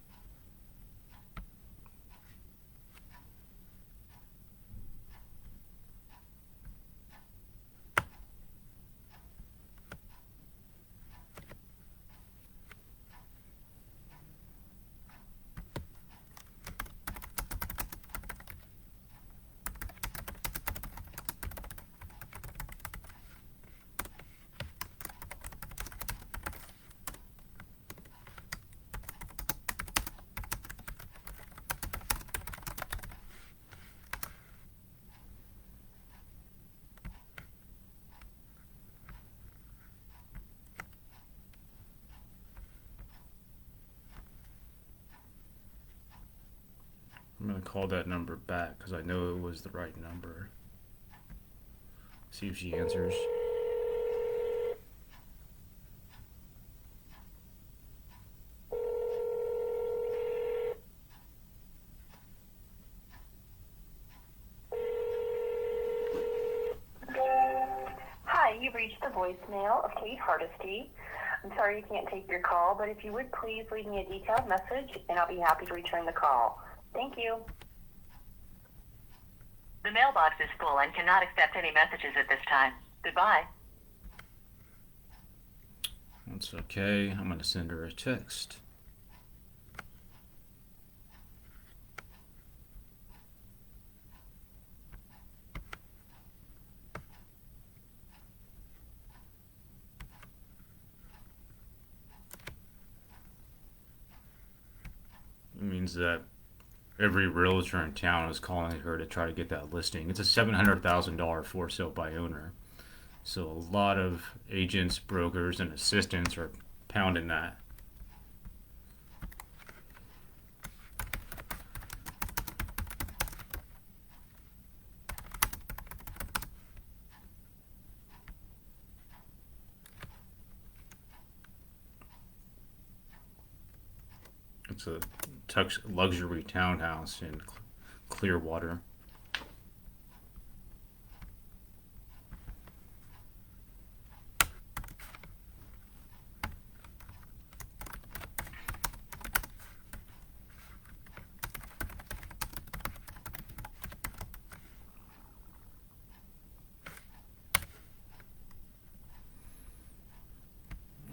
A: I'm going to call that number back because I know it was the right number. See if she answers.
B: Hi, you've reached the voicemail of Kate Hardesty. I'm sorry you can't take your call, but if you would please leave me a detailed message and I'll be happy to return the call. Thank you.
G: The mailbox is full and cannot accept any messages at this time. Goodbye.
A: That's okay. I'm going to send her a text. It means that every realtor in town is calling her to try to get that listing. It's a $700,000 for sale by owner. So a lot of agents, brokers, and assistants are pounding that. It's a luxury townhouse in Clearwater.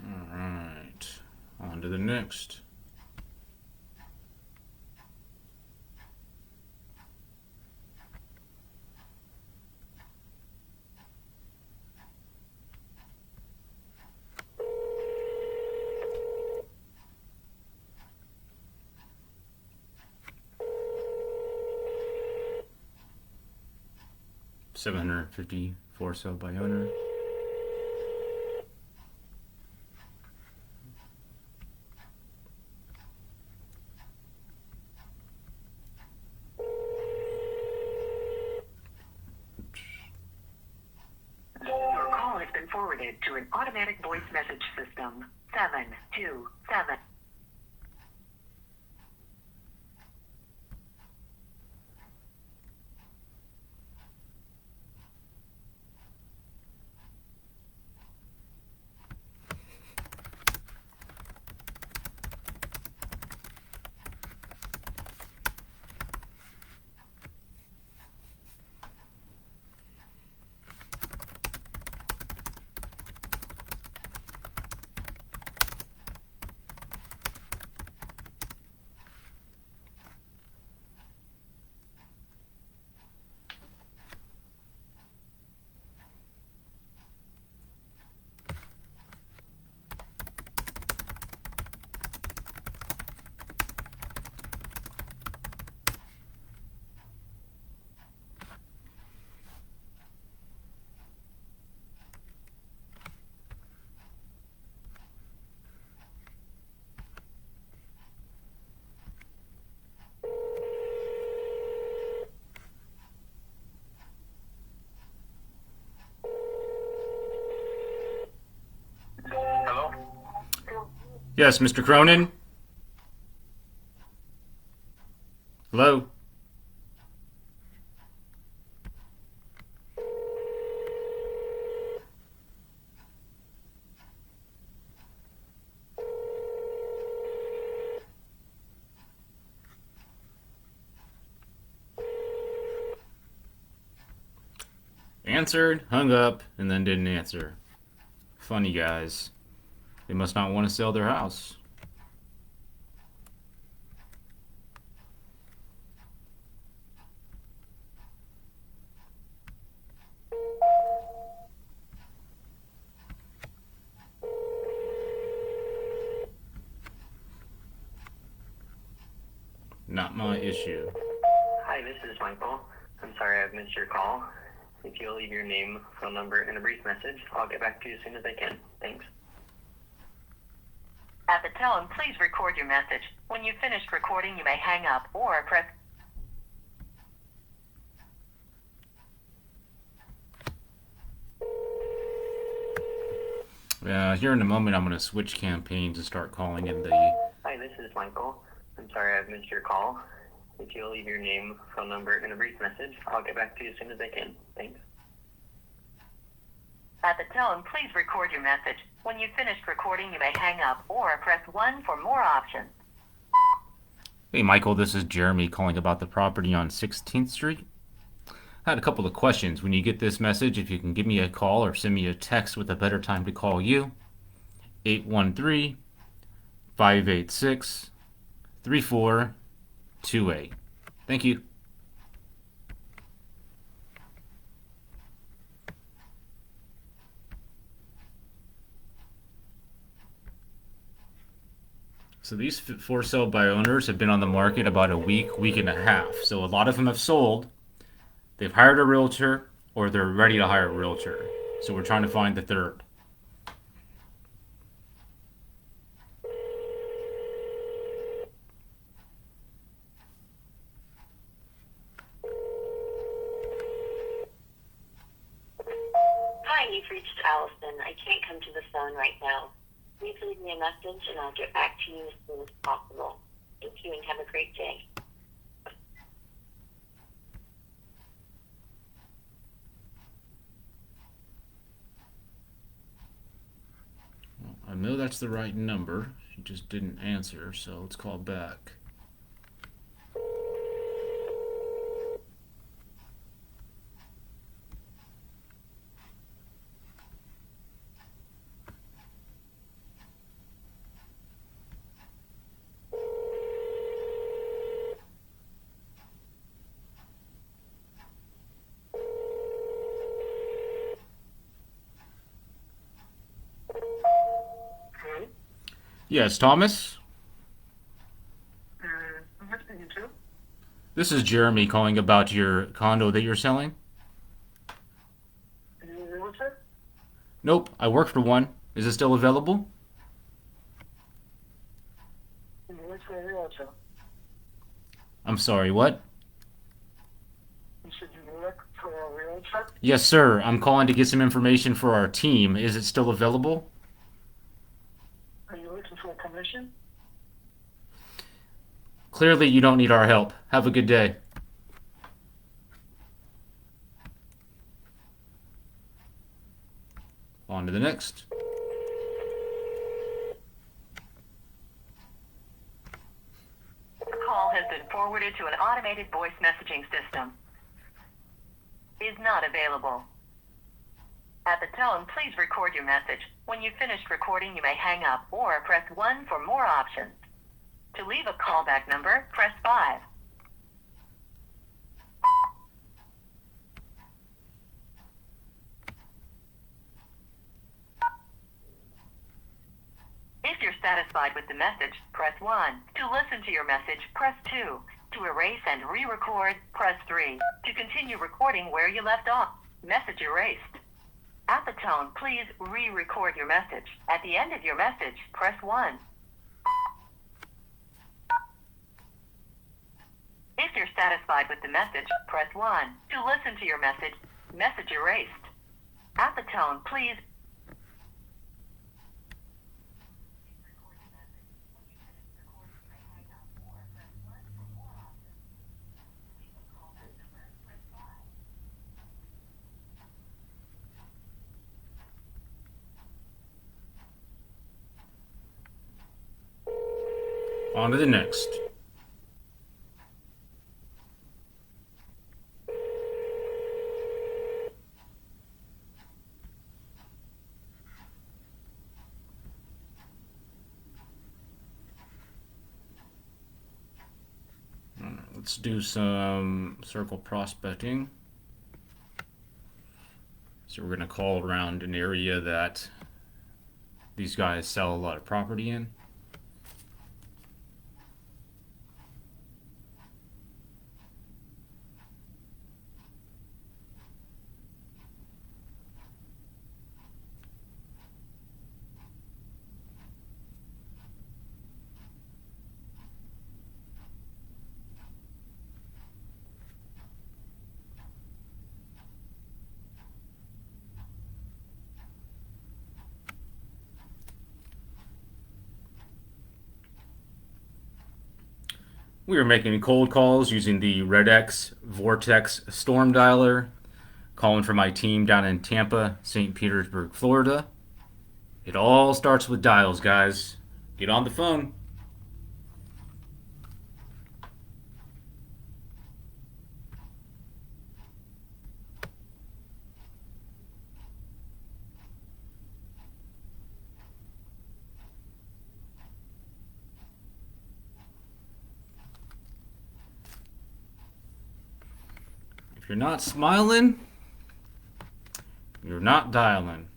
A: All right, on to the next. $750 for sale by owner.
G: Your call has been forwarded to an automatic voice message system. 727.
C: Hello?
A: Yes, Mr. Cronin? Hello? Answered, hung up, and then didn't answer. Funny guys. They must not want to sell their house. Not my issue.
H: Hi, this is Michael. I'm sorry I've missed your call. If you'll leave your name, phone number, and a brief message, I'll get back to you as soon as I can. Thanks.
G: At the tone, please record your message. When you've finished recording, you may hang up or press
A: Here in a moment, I'm going to switch campaigns and start calling in the...
H: Hi, this is Michael. I'm sorry I've missed your call. If you'll leave your name, phone number, and a brief message, I'll get back to you as soon as I can. Thanks.
G: At the tone, please record your message. When you've finished recording, you may hang up or press 1 for more options.
A: Hey, Michael, this is Jeremy calling about the property on 16th Street. I had a couple of questions. When you get this message, if you can give me a call or send me a text with a better time to call you, 813-586-3428. Thank you. So these for sale by owners have been on the market about a week and a half. So a lot of them have sold. They've hired a realtor or they're ready to hire a realtor. So we're trying to find the third.
I: Hi, you've reached Allison. I can't come to the phone right now. Please leave me a message and I'll get back to you as soon as possible. Thank you and have a great day.
A: Well, I know that's the right number. She just didn't answer, so let's call back. Yes, Thomas?
C: I'm listening to.
A: This is Jeremy calling about your condo that you're selling.
C: What's it?
A: Nope, I work for one. Is it still available?
C: What's for a realtor?
A: I'm sorry, what?
C: You said you work for a realtor?
A: Yes, sir. I'm calling to get some information for our team. Is it still available?
C: Are you looking for a commission?
A: Clearly, you don't need our help. Have a good day. On to the next.
G: The call has been forwarded to an automated voice messaging system. Is not available. At the tone, please record your message. When you've finished recording, you may hang up or press 1 for more options. To leave a callback number, press 5. If you're satisfied with the message, press 1. To listen to your message, press 2. To erase and re-record, press 3. To continue recording where you left off, message erased. At the tone, please re-record your message. At the end of your message, press 1. If you're satisfied with the message, press 1. To listen to your message, message erased. At the tone, please...
A: On to the next. Let's do some circle prospecting. So we're going to call around an area that these guys sell a lot of property in. We were making cold calls using the RedX Vortex Storm Dialer, calling for my team down in Tampa, St. Petersburg, Florida. It all starts with dials, guys. Get on the phone. If you're not smiling, you're not dialing.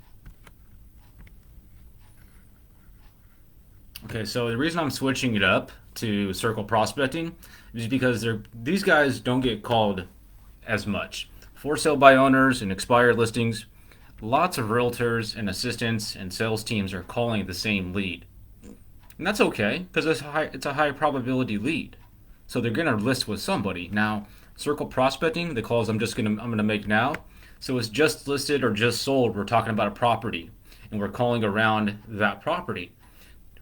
A: Okay, so the reason I'm switching it up to circle prospecting is because these guys don't get called as much. For sale by owners and expired listings, lots of realtors and assistants and sales teams are calling the same lead. And that's okay because it's a high probability lead. So they're going to list with somebody. Now, circle prospecting, the calls I'm going to make now. So it's just listed or just sold. We're talking about a property and we're calling around that property.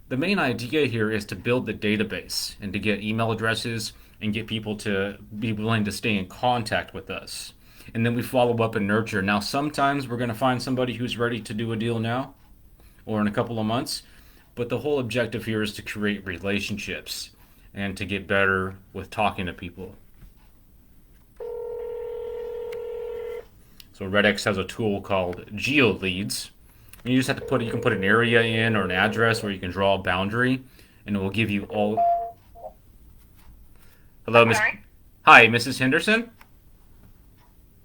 A: The main idea here is to build the database and to get email addresses and get people to be willing to stay in contact with us. And then we follow up and nurture. Now, sometimes we're going to find somebody who's ready to do a deal now or in a couple of months. But the whole objective here is to create relationships and to get better with talking to people. So RedX has a tool called GeoLeads. And you just have to you can put an area in or an address where you can draw a boundary, and it will give you all. Hello, Miss. Hi, Mrs. Henderson.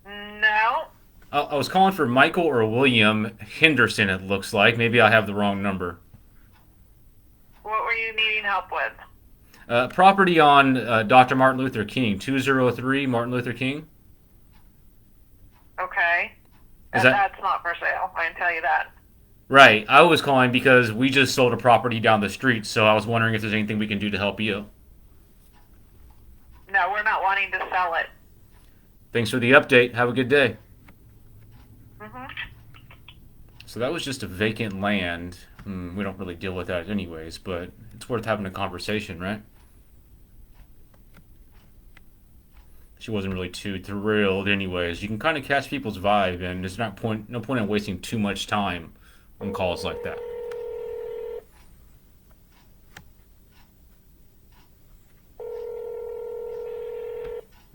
F: No.
A: I was calling for Michael or William Henderson. It looks like maybe I have the wrong number.
F: What were you needing help with?
A: Property on Dr. Martin Luther King, 203 Martin Luther King.
F: Okay.
A: That's
F: not for sale. I can tell you that.
A: Right. I was calling because we just sold a property down the street, so I was wondering if there's anything we can do to help you.
F: No, we're not wanting to sell it.
A: Thanks for the update. Have a good day.
F: Mm-hmm.
A: So that was just a vacant land. We don't really deal with that anyways, but it's worth having a conversation, right? She wasn't really too thrilled anyways. You can kind of catch people's vibe, and there's no point in wasting too much time on calls like that.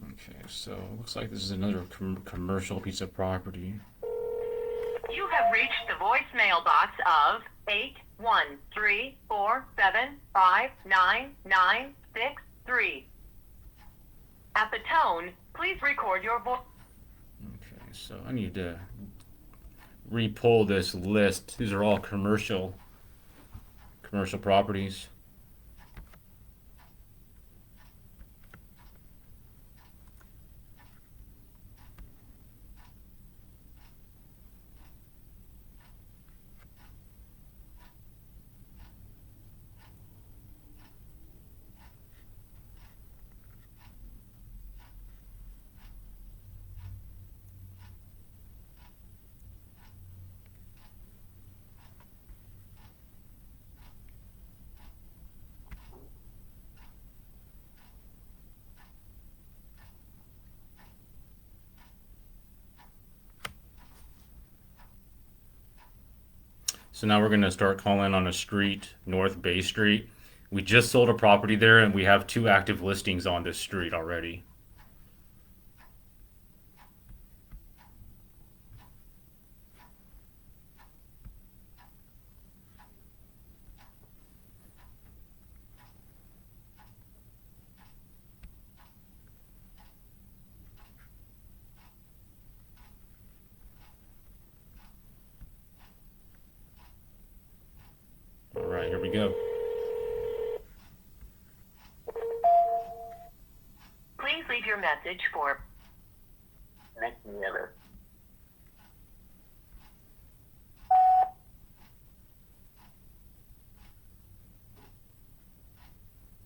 A: Okay, so looks like this is another commercial piece of property.
G: You have reached the voicemail box of 81347599963. At the tone, please record your voice.
A: Okay, so I need to re-pull this list. These are all commercial properties. So now we're going to start calling on a street, North Bay Street. We just sold a property there, and we have 2 active listings on this street already. All right, here we go.
G: Please leave your message for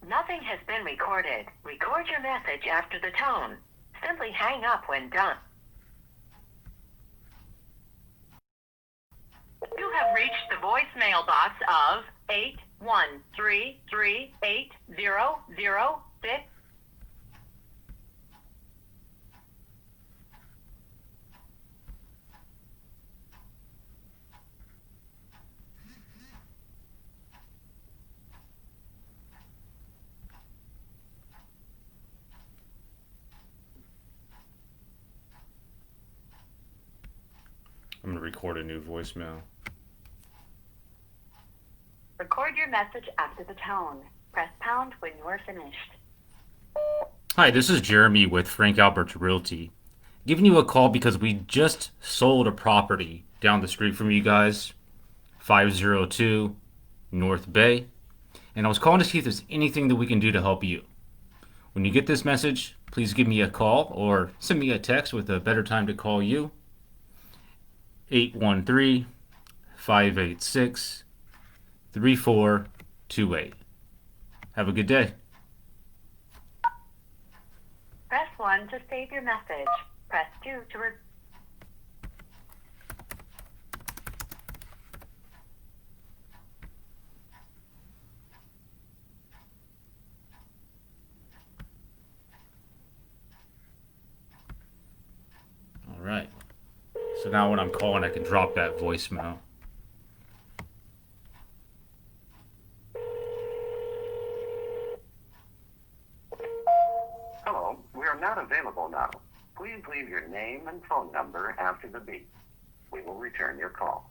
G: Nothing has been recorded. Record your message after the tone. Simply hang up when done. You have reached the voicemail box of 813380006.
A: record a new voicemail.
G: Record your message after the tone. Press pound when you are finished.
A: Hi, this is Jeremy with Frank Albert's Realty. Giving you a call because we just sold a property down the street from you guys, 502 North Bay. And I was calling to see if there's anything that we can do to help you. When you get this message, please give me a call or send me a text with a better time to call you. 813-586-3428. Have a good day.
G: Press 1 to save your message. Press 2 to
A: All right. So now when I'm calling, I can drop that voicemail.
J: Hello, we are not available now. Please leave your name and phone number after the beep. We will return your call.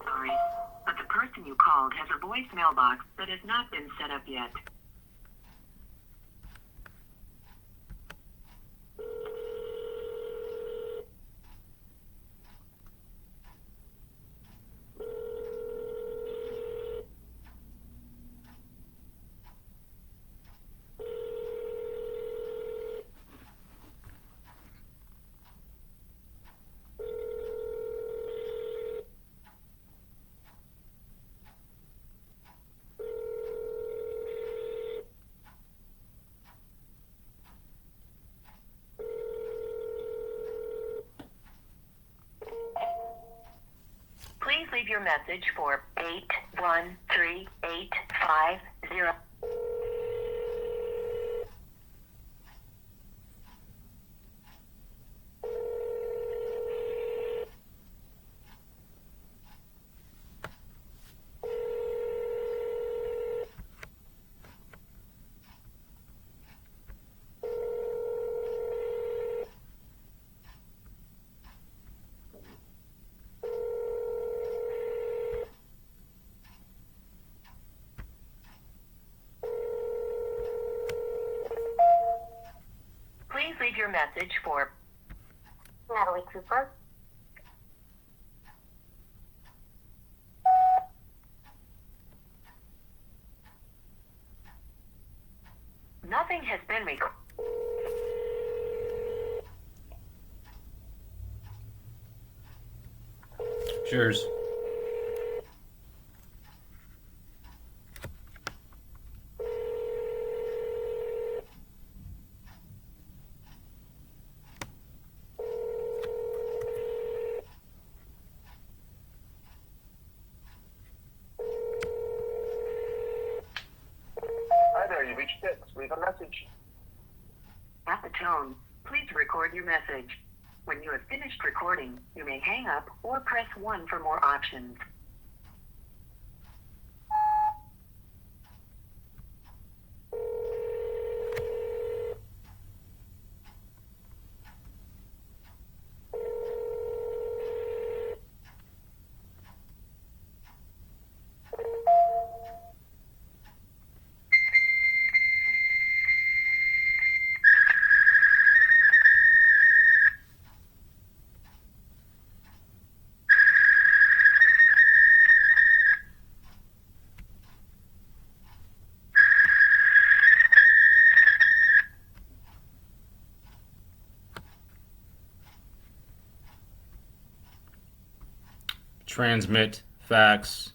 G: Sorry, but the person you called has a voicemail box that has not been set up yet. Please leave your message for 813850. Please leave your message for
F: Natalie Cooper.
G: nothing has been recorded.
A: Cheers.
J: Hi there, you reached Fitz. Leave a message.
G: At the tone, please record your message. When you have finished recording, you may hang up or press 1 for more options.
A: transmit fax.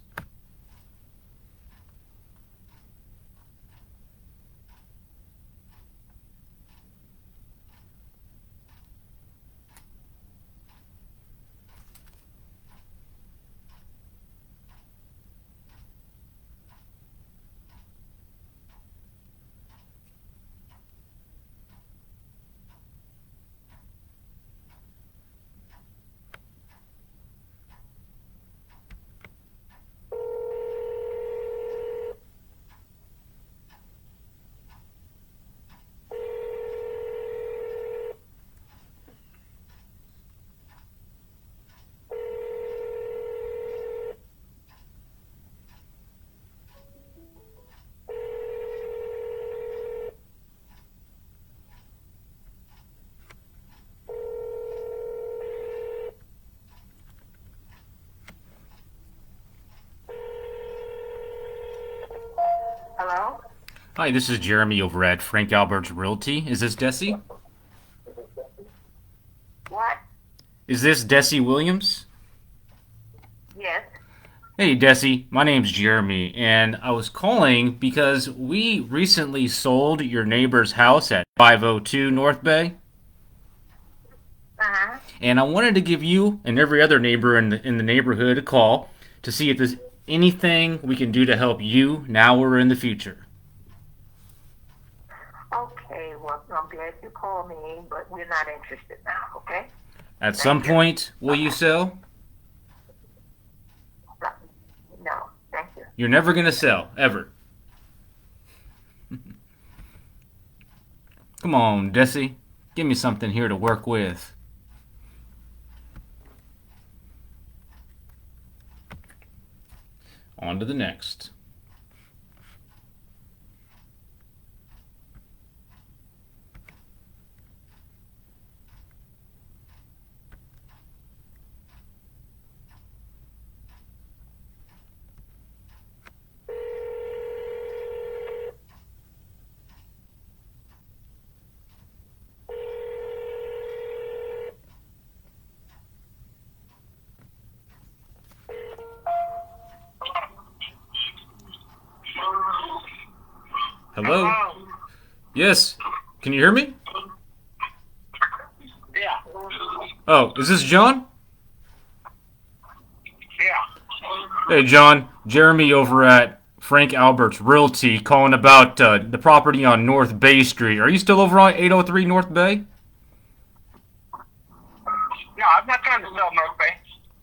B: Hello?
A: Hi, this is Jeremy over at Frank Albert's Realty. Is this Desi?
B: What?
A: Is this Desi Williams?
B: Yes.
A: Hey, Desi. My name's Jeremy, and I was calling because we recently sold your neighbor's house at 502 North Bay.
B: Uh-huh.
A: And I wanted to give you and every other neighbor in the neighborhood a call to see if there's anything we can do to help you now or in the future.
B: Okay, well, I'm glad you called me, but we're not interested now, okay?
A: At some point, will you sell?
B: No, thank you.
A: You're never going to sell, ever. Come on, Desi. Give me something here to work with. On to the next. Hello? Yes. Can you hear me?
C: Yeah.
A: Oh, is this John?
C: Yeah.
A: Hey, John. Jeremy over at Frank Albert's Realty calling about the property on North Bay Street. Are you still over on 803 North Bay?
C: No, I'm not trying to sell North Bay.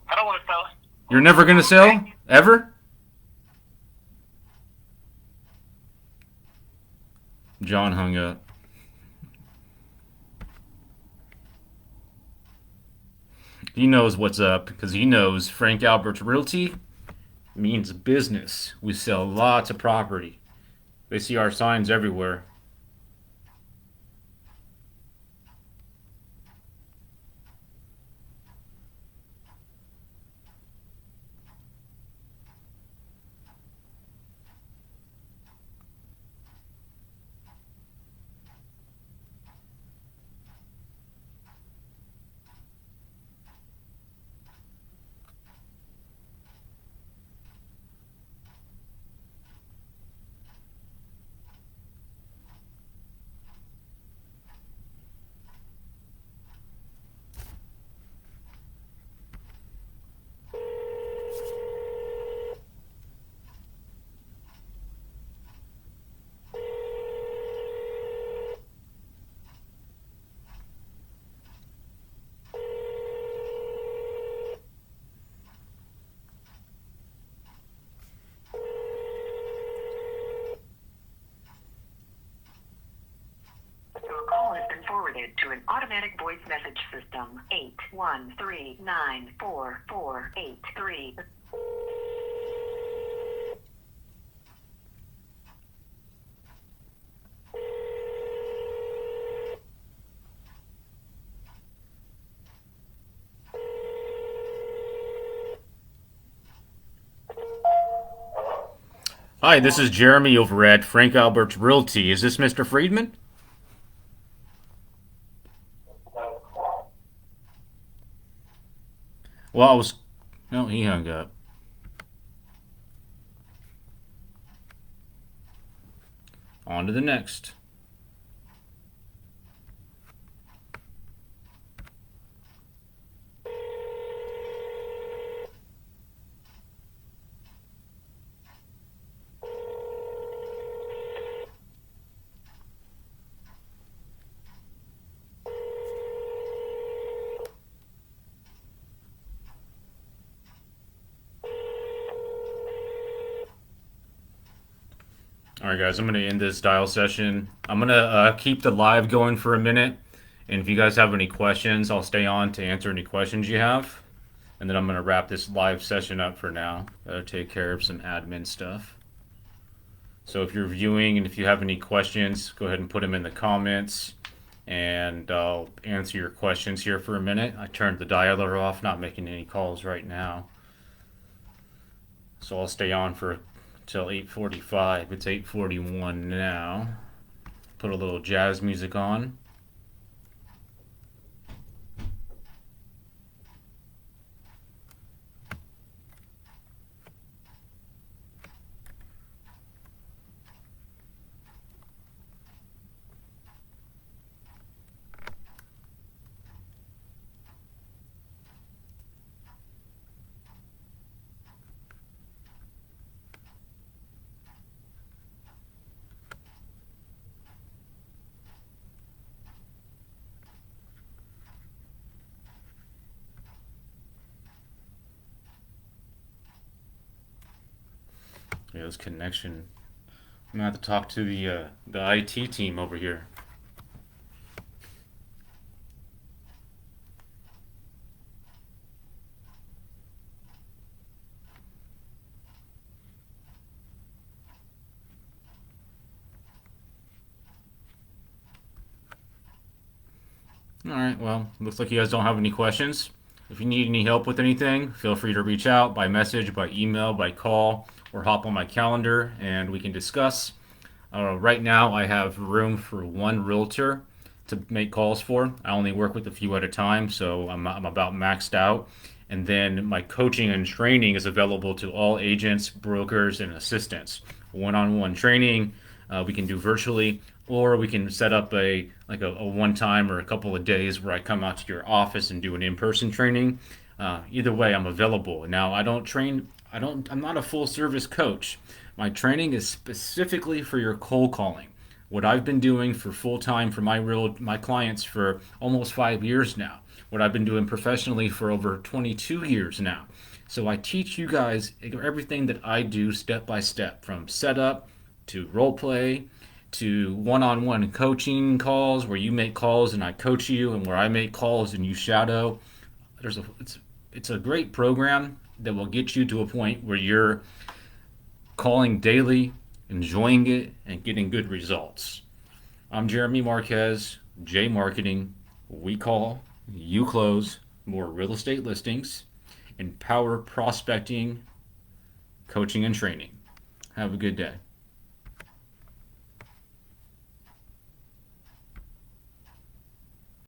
C: I don't want to sell it.
A: You're never going to sell? Ever? John hung up. He knows what's up because he knows Frank Albert's Realty means business. We sell lots of property. They see our signs everywhere.
G: Your call has been forwarded to an automatic voice message system. 813-944-83.
A: Hi, this is Jeremy over at Frank Albert's Realty. Is this Mr. Friedman? Well, No, he hung up. On to the next. All right, guys, I'm going to end this dial session. I'm going to keep the live going for a minute. And if you guys have any questions, I'll stay on to answer any questions you have. And then I'm going to wrap this live session up for now. Gotta take care of some admin stuff. So if you're viewing and if you have any questions, go ahead and put them in the comments. And I'll answer your questions here for a minute. I turned the dialer off, not making any calls right now. So I'll stay on for till 8:45. It's 8:41 now. Put a little jazz music on. Yeah, this connection. I'm gonna have to talk to the IT team over here. All right. Well, looks like you guys don't have any questions. If you need any help with anything, feel free to reach out by message, by email, by call, or hop on my calendar and we can discuss. Right now, I have room for one realtor to make calls for. I only work with a few at a time, so I'm about maxed out. And then my coaching and training is available to all agents, brokers, and assistants. One-on-one training we can do virtually, or we can set up a one time or a couple of days where I come out to your office and do an in-person training. Either way, I'm available. Now, I don't train. I'm not a full service coach. My training is specifically for your cold calling. What I've been doing for full time for my clients for almost 5 years now. What I've been doing professionally for over 22 years now. So I teach you guys everything that I do step by step, from setup to role play to one-on-one coaching calls where you make calls and I coach you, and where I make calls and you shadow. It's a great program that will get you to a point where you're calling daily, enjoying it, and getting good results. I'm Jeremy Marquez, J Marqeting. We call, you close more real estate listings, empower prospecting, coaching, and training. Have a good day.